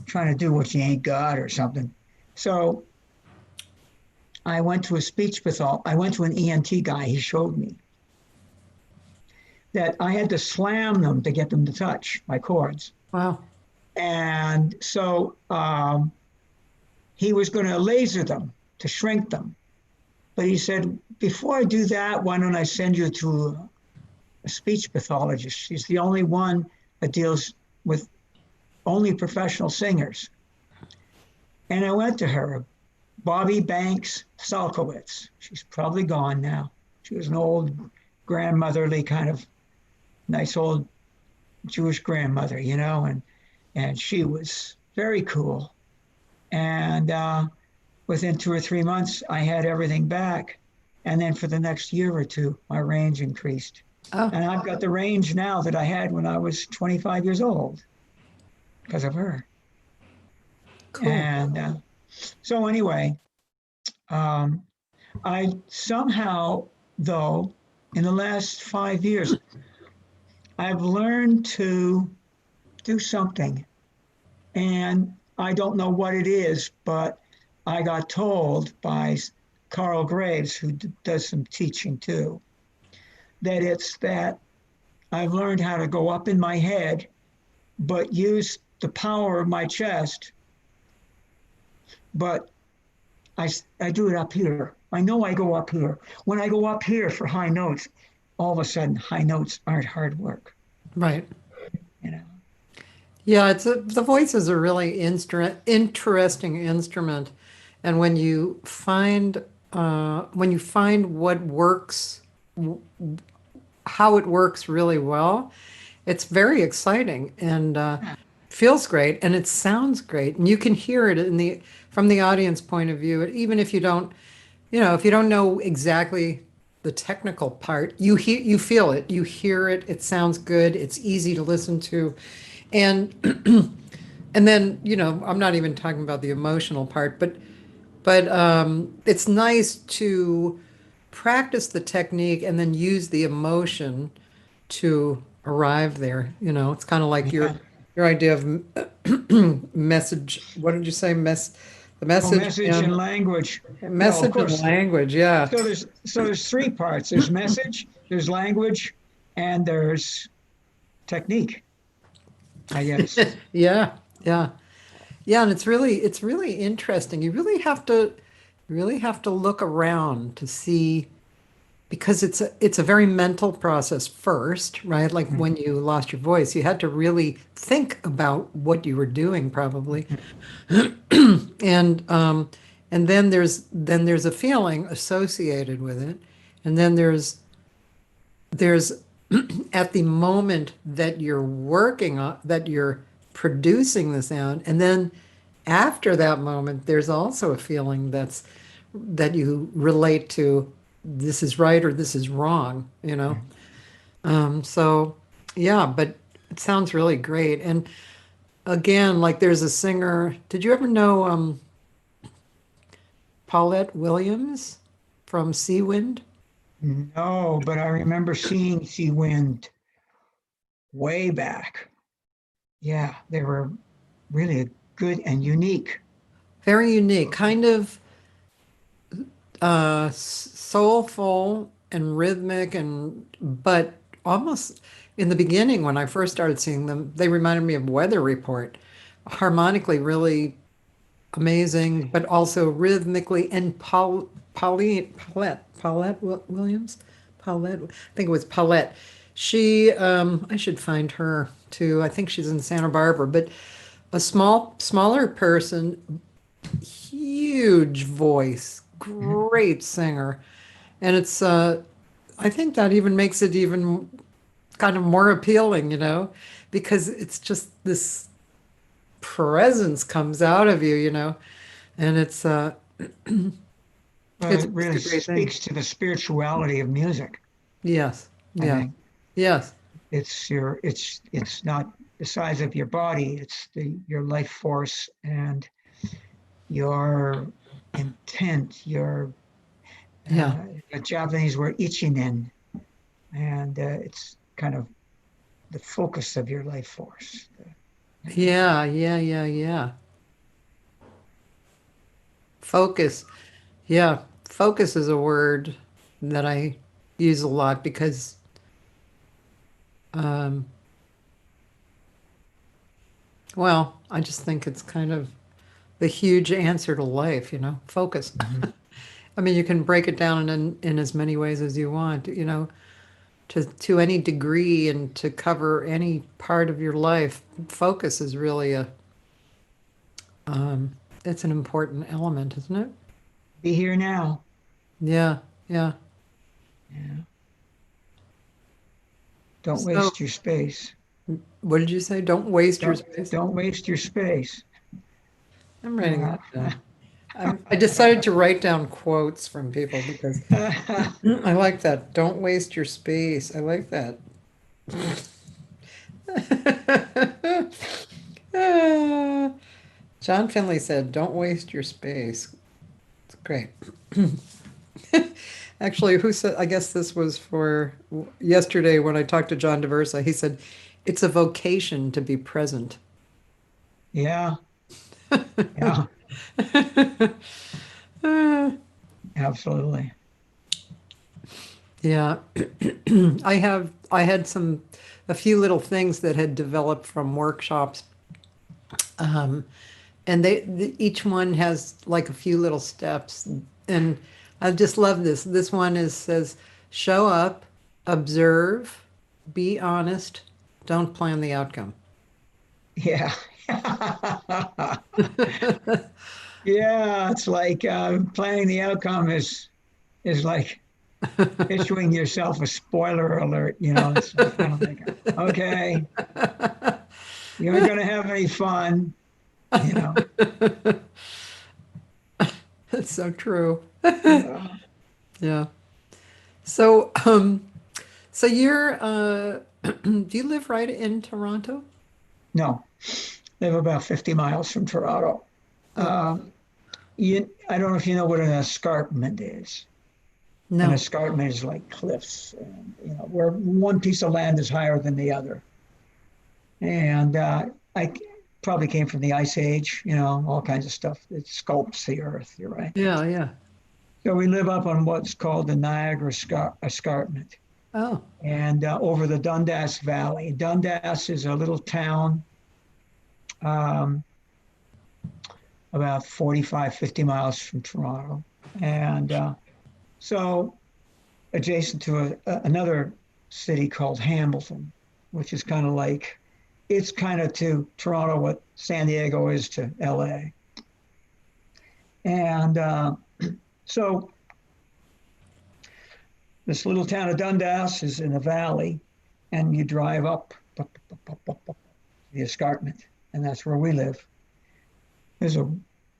trying to do what you ain't got or something. So I went to a speech pathologist. I went to an ENT guy. He showed me that I had to slam them to get them to touch my cords. wow. And so he was going to laser them to shrink them. But he said, before I do that, why don't I send you to a speech pathologist? She's the only one that deals with only professional singers. And I went to her, Bobby Banks Salkowitz. She's probably gone now. She was an old grandmotherly kind of nice old Jewish grandmother, and she was very cool. And within 2 or 3 months, I had everything back. And then for the next year or two, my range increased. Oh. And I've got the range now that I had when I was 25 years old because of her. Cool. And so anyway, I somehow, though, in the last 5 years, I've learned to do something. And I don't know what it is, but I got told by Carl Graves, who does some teaching too, that it's that I've learned how to go up in my head, but use the power of my chest. But I do it up here. I know I go up here. When I go up here for high notes, all of a sudden high notes aren't hard work. Right. Yeah, the voice is a really interesting instrument, and when you find what works, how it works really well, It's very exciting and feels great, and it sounds great, and you can hear it in the from the audience point of view. Even if you don't, if you don't know exactly the technical part, you feel it, you hear it. It sounds good. It's easy to listen to, and and then I'm not even talking about the emotional part, but it's nice to practice the technique and then use the emotion to arrive there. It's kind of like Yeah. your idea of message. What did you say? The Oh, message message and and language. Well, of message and course. language. Yeah, So there's three parts. There's message, there's language, and there's technique, I guess. yeah, yeah, yeah. And it's really interesting. You really have to look around to see because it's a very mental process first, right? Like when you lost your voice, you had to really think about what you were doing probably. And then there's a feeling associated with it. And then there's at the moment that you're working on that you're producing the sound, and then after that moment there's also a feeling that you relate to, this is right or this is wrong. So yeah, but it sounds really great. And again, like there's a singer, did you ever know Paulette Williams from Sea Wind? No, but I remember seeing Sea Wind way back. Yeah, they were really good and unique. Very unique, kind of soulful and rhythmic, and but almost in the beginning when I first started seeing them, they reminded me of Weather Report. Harmonically really amazing, but also rhythmically, and Williams, Paulette, I think it was Paulette. I should find her too. I think she's in Santa Barbara, but a smaller person, huge voice, great singer, and I think that even makes it even kind of more appealing, because it's just this presence comes out of you, and Well, it's it just really a great thing. speaks to the spirituality of music, Yes, I yes, think. yes, It's not the size of your body, it's your life force and your intent, yeah, the Japanese word ichinen, and it's kind of the focus of your life force. yeah, yeah, yeah, yeah. Focus. Yeah, focus is a word that I use a lot because, um, well, I just think it's kind of the huge answer to life, focus. Mhm. I mean, you can break it down in as many ways as you want, to any degree and to cover any part of your life. Focus is really it's an important element, isn't it? Be here now. Yeah, yeah. Yeah. Don't So, waste your space. what did you say? Don't waste your Don't space. don't waste your space. I'm writing Uh, that down. I decided to write down quotes from people because I like that. Don't waste your space. I like that. Ah, John Finley said, "Don't waste your space." It's great. Actually, who said? I guess this was for yesterday when I talked to John DeVersa. He said, "It's a vocation to be present." yeah, yeah, Ah, absolutely. yeah, I had a few little things that had developed from workshops, um, and each one has like a few little steps, and I just love this. This one says, show up, observe, be honest, don't plan the outcome. Yeah. Yeah, it's like planning the outcome is like issuing yourself a spoiler alert. It's kind of like, okay, you aren't going to have any fun. You know, That's so true. yeah. Yeah. So, so you're, do you live right in Toronto? No, live about 50 miles from Toronto. Oh, I don't know if you know what an escarpment is. An no. escarpment is like cliffs, and, where one piece of land is higher than the other. And I probably came from the Ice Age, all kinds of stuff. It sculpts the earth, you're right. Yeah, yeah. So we live up on what's called the Niagara Escarpment Oh, and over the Dundas Valley. Dundas is a little town um, about 45, 50 miles from Toronto. And so adjacent to another city called Hamilton, which is kind of like, it's kind of to Toronto what San Diego is to LA. And so this little town of Dundas is in a valley, and you drive up the escarpment, and that's where we live. There's a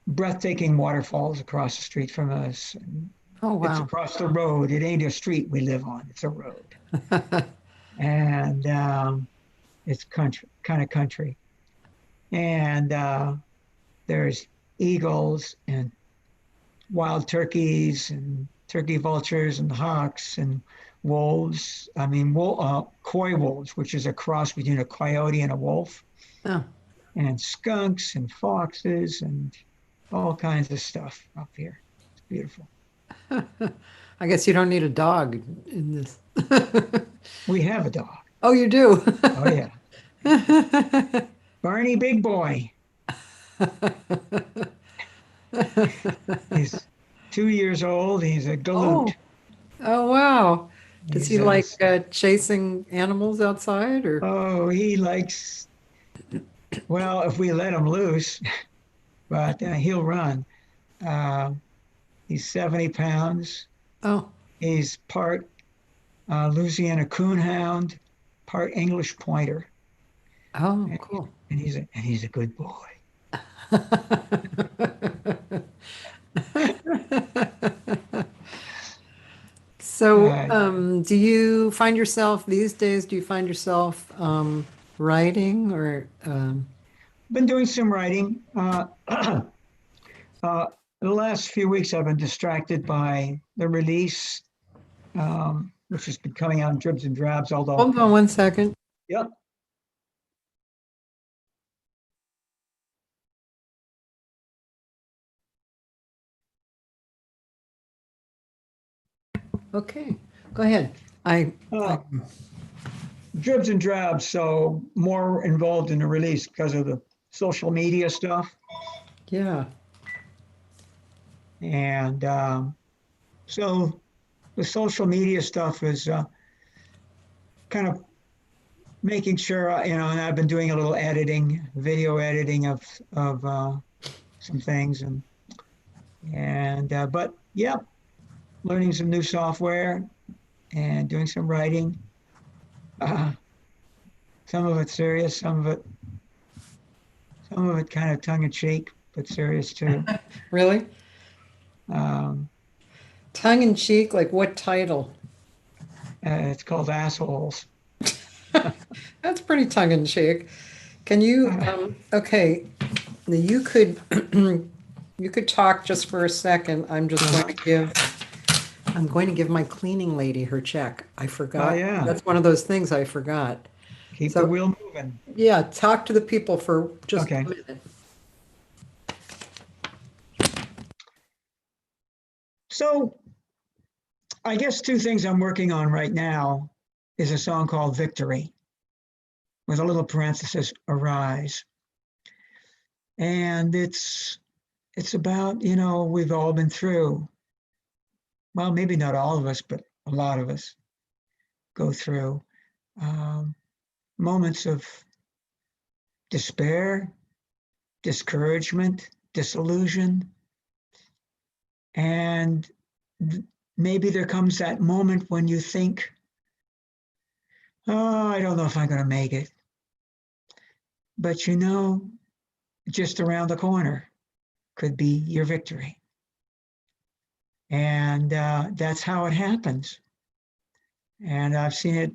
breathtaking waterfalls across the street from us. And oh, it's wow. across the road. It ain't a street we live on, it's a road. And it's country, kind of country. And there's eagles and wild turkeys and turkey vultures and hawks and wolves. I mean, coy wolves, which is a cross between a coyote and a wolf, Oh, and skunks and foxes and all kinds of stuff up here. It's beautiful. I guess you don't need a dog in this. We have a dog. Oh, you do? Oh, yeah. Barney Big Boy. He's 2 years old. He's a galoot. Oh, oh, wow. Does he He's like chasing animals outside or? he likes, well, if we let him loose, but he'll run. Uh, he's 70 pounds. Oh, He's part Louisiana Coonhound, part English Pointer, oh, and, cool. he's a good boy. So, Uh, do you find yourself these days, do you find yourself writing or been doing some writing. The last few weeks, I've been distracted by the release, which has been coming out in dribs and drabs. Although, hold on one second. yep, Okay, go ahead. I uh, dribs and drabs. So more involved in the release because of the social media stuff, yeah. and so the social media stuff is kind of making sure, and I've been doing a little editing, video editing of some things, and but yeah, learning some new software and doing some writing. Some of it serious, some of it kind of tongue in cheek, but serious too. Really? Um, Tongue in cheek, like what title? it's called Assholes. That's pretty tongue in cheek. Can you, okay, you could, you could talk just for a second. I'm just I'm going to give my cleaning lady her check. I forgot. Oh, yeah. That's one of those things I forgot. Keep So- the wheel moving. Yeah, talk to the people for just a Okay. minute. So I guess two things I'm working on right now is a song called Victory with a little parenthesis, Arise. And it's about, we've all been through, well, maybe not all of us, but a lot of us go through moments of despair, discouragement, disillusion, and maybe there comes that moment when you think, oh, I don't know if I'm going to make it. But you know, just around the corner could be your victory. And that's how it happens. And I've seen it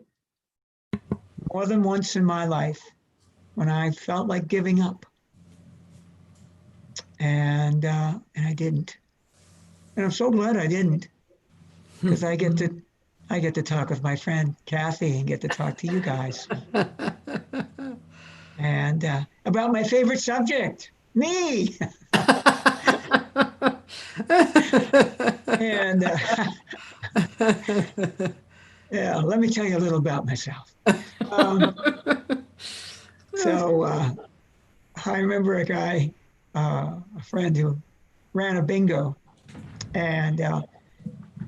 more than once in my life when I felt like giving up. And I didn't. And I'm so glad I didn't, because I get to talk with my friend Cathy and get to talk to you guys. And about my favorite subject, me. And yeah, let me tell you a little about myself. So I remember a guy, a friend who ran a bingo, and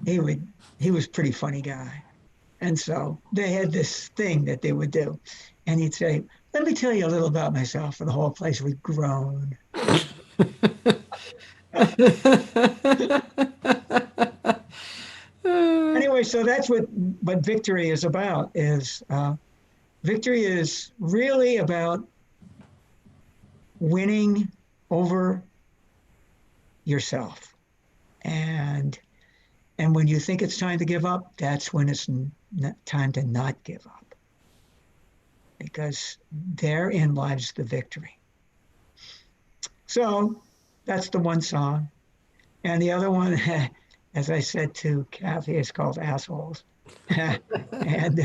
he was a pretty funny guy. And so they had this thing that they would do, and he'd say, "Let me tell you a little about myself," and the whole place would groan. Anyway, so that's what victory is about. Victory is really about winning over yourself, and when you think it's time to give up, that's when it's time to not give up, because therein lies the victory. So that's the one song, and the other one, as I said to Cathy, is called "Assholes," and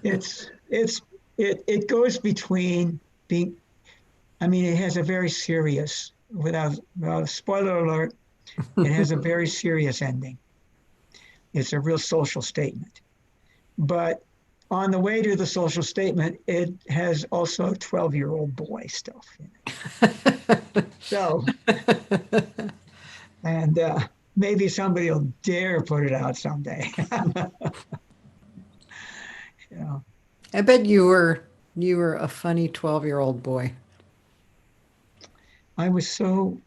it goes between being. I mean, it has a very serious, without spoiler alert, it has a very serious ending. It's a real social statement. But on the way to the social statement, it has also a 12-year-old boy stuff in it. So, and maybe somebody will dare put it out someday. You know, I bet you were a funny 12-year-old boy. I was so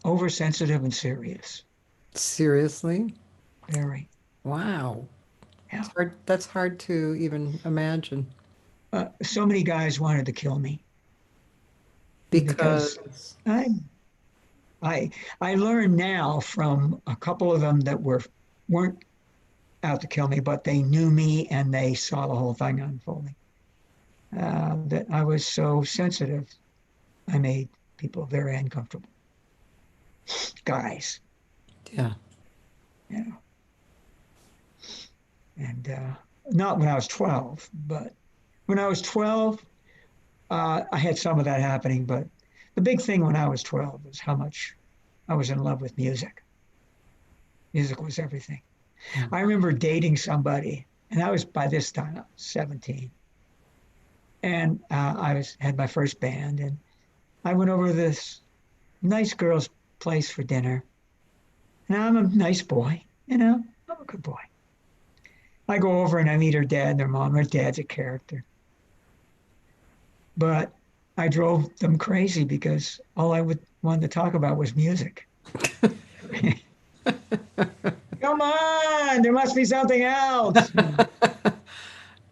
oversensitive and serious. Seriously? Very. Wow. Yeah. That's hard to even imagine. So many guys wanted to kill me Because I learned now from a couple of them that weren't out to kill me, but they knew me and they saw the whole thing unfolding. That I was so sensitive, I made people very uncomfortable. Guys, yeah. you know, and not when I was 12, but when I was 12, I had some of that happening. But the big thing when I was 12 was how much I was in love with music. Music was everything. I remember dating somebody, and I was by this time I was 17, and had my first band, and I went over to this nice girl's place for dinner, and I'm a nice boy, I'm a good boy. I go over and I meet her dad and her mom. Her dad's a character, but I drove them crazy because all I wanted to talk about was music. Come on, there must be something else.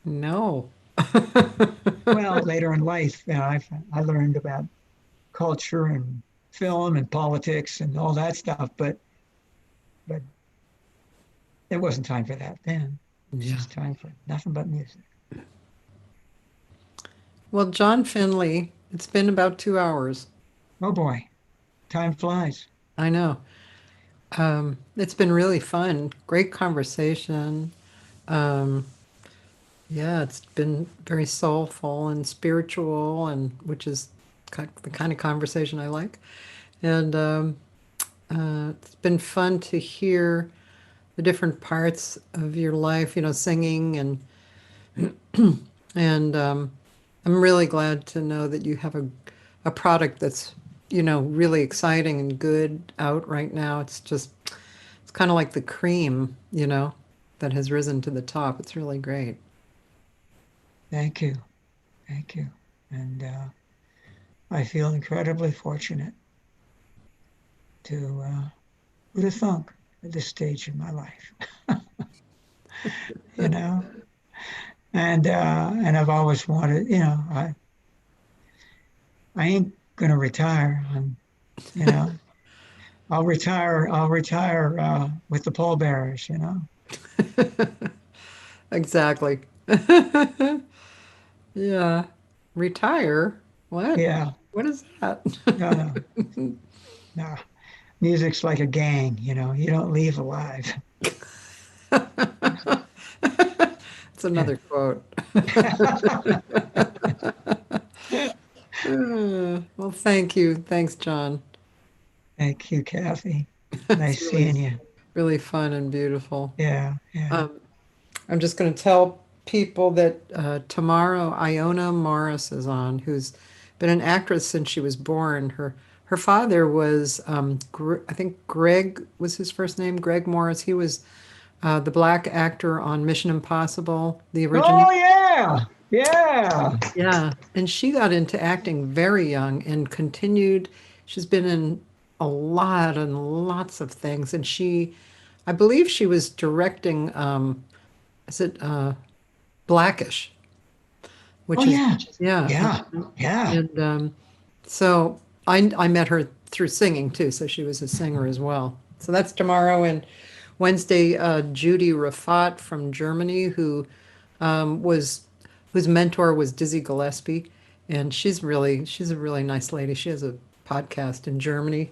No. Well, later in life, I learned about culture and film and politics and all that stuff, but it wasn't time for that then. It was just time for nothing but music. Well, John Finley, it's been about 2 hours. Oh boy, time flies. I know. It's been really fun. Great conversation. Um, yeah, it's been very soulful and spiritual, and which is the kind of conversation I like. And it's been fun to hear the different parts of your life, singing and I'm really glad to know that you have a product that's, really exciting and good out right now. It's kind of like the cream, that has risen to the top. It's really great. Thank you. Thank you. And I feel incredibly fortunate to Who'd have thunk at this stage in my life? You know, and I've always wanted, I ain't gonna retire. You know, I'll retire with the pallbearers. Exactly. Yeah. Retire? What? Yeah, What is that? no, no, no. Music's like a gang. You don't leave alive. It's another quote. Well, thank you. Thanks, John. Thank you, Kathy. It's Nice seeing you. really fun and beautiful. Yeah, yeah. Um, I'm just going to tell people that tomorrow Iona Morris is on, who's been an actress since she was born. Her father was, I think Greg was his first name, Greg Morris. He was the black actor on Mission Impossible, the original. Oh yeah, yeah. Yeah, and she got into acting very young and continued. She's been in a lot and lots of things, and I believe she was directing. Is it Blackish? Oh Which is yeah, yeah, yeah, yeah. and so I met her through singing too. So she was a singer as well. So that's tomorrow and Wednesday. Judy Rafat from Germany, was whose mentor was Dizzy Gillespie, and she's a really nice lady. She has a podcast in Germany.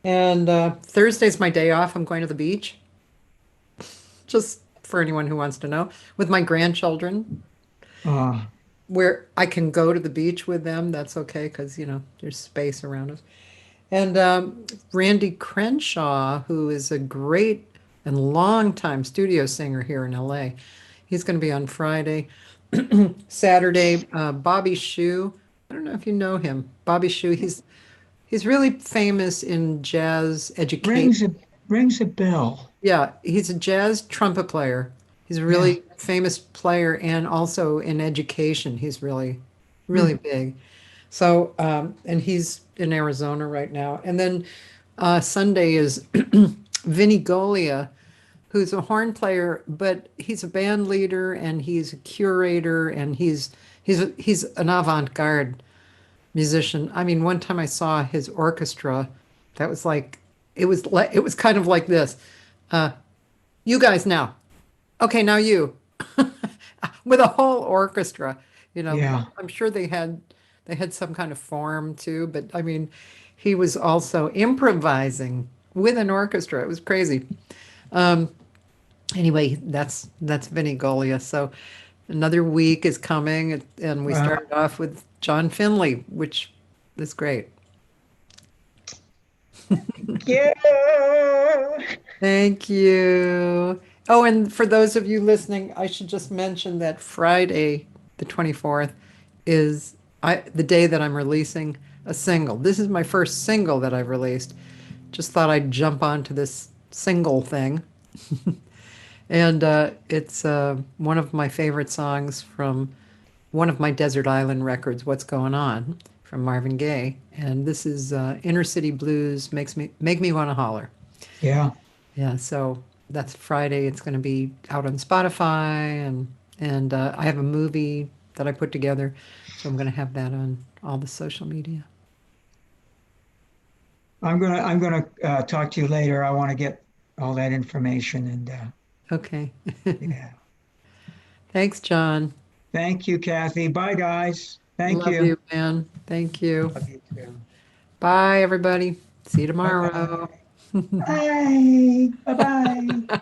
And Thursday's my day off. I'm going to the beach, just for anyone who wants to know, with my grandchildren, Uh, where I can go to the beach with them. That's okay because there's space around us. And Randy Crenshaw, who is a great and longtime studio singer here in LA, he's going to be on Friday. Saturday, Bobby Shue. I don't know if you know him. Bobby Shue. He's really famous in jazz education. rings a bell. Yeah, he's a jazz trumpet player. He's a Yeah. really famous player, and also in education, he's really big. So, and he's in Arizona right now. And then Sunday is Vinny Golia, who's a horn player, but he's a band leader and he's a curator and he's an avant-garde musician. I mean, one time I saw his orchestra, that was like it was kind of like this. You guys now. Okay, now you. With a whole orchestra. Yeah. I'm sure they had some kind of form too, but I mean, he was also improvising with an orchestra. It was crazy. Anyway, that's Vinny Golia. So another week is coming, and we started off with John Finley, which is great. Yeah. Thank you. Oh, and for those of you listening, I should just mention that Friday, the 24th, is the day that I'm releasing a single. This is my first single that I've released. Just thought I'd jump onto this single thing. And it's one of my favorite songs from one of my Desert Island records, What's Going On, from Marvin Gaye. And this is Inner City Blues, Make Me Want to Holler. Yeah. Yeah, so that's Friday. It's going to be out on Spotify, and I have a movie that I put together, so I'm going to have that on all the social media. I'm gonna talk to you later. I want to get all that information and Okay. yeah. Thanks, John. Thank you, Kathy. Bye, guys. Thank Love you. you, man. Thank you. Love you too. Bye, everybody. See you tomorrow. Bye. Bye. Bye.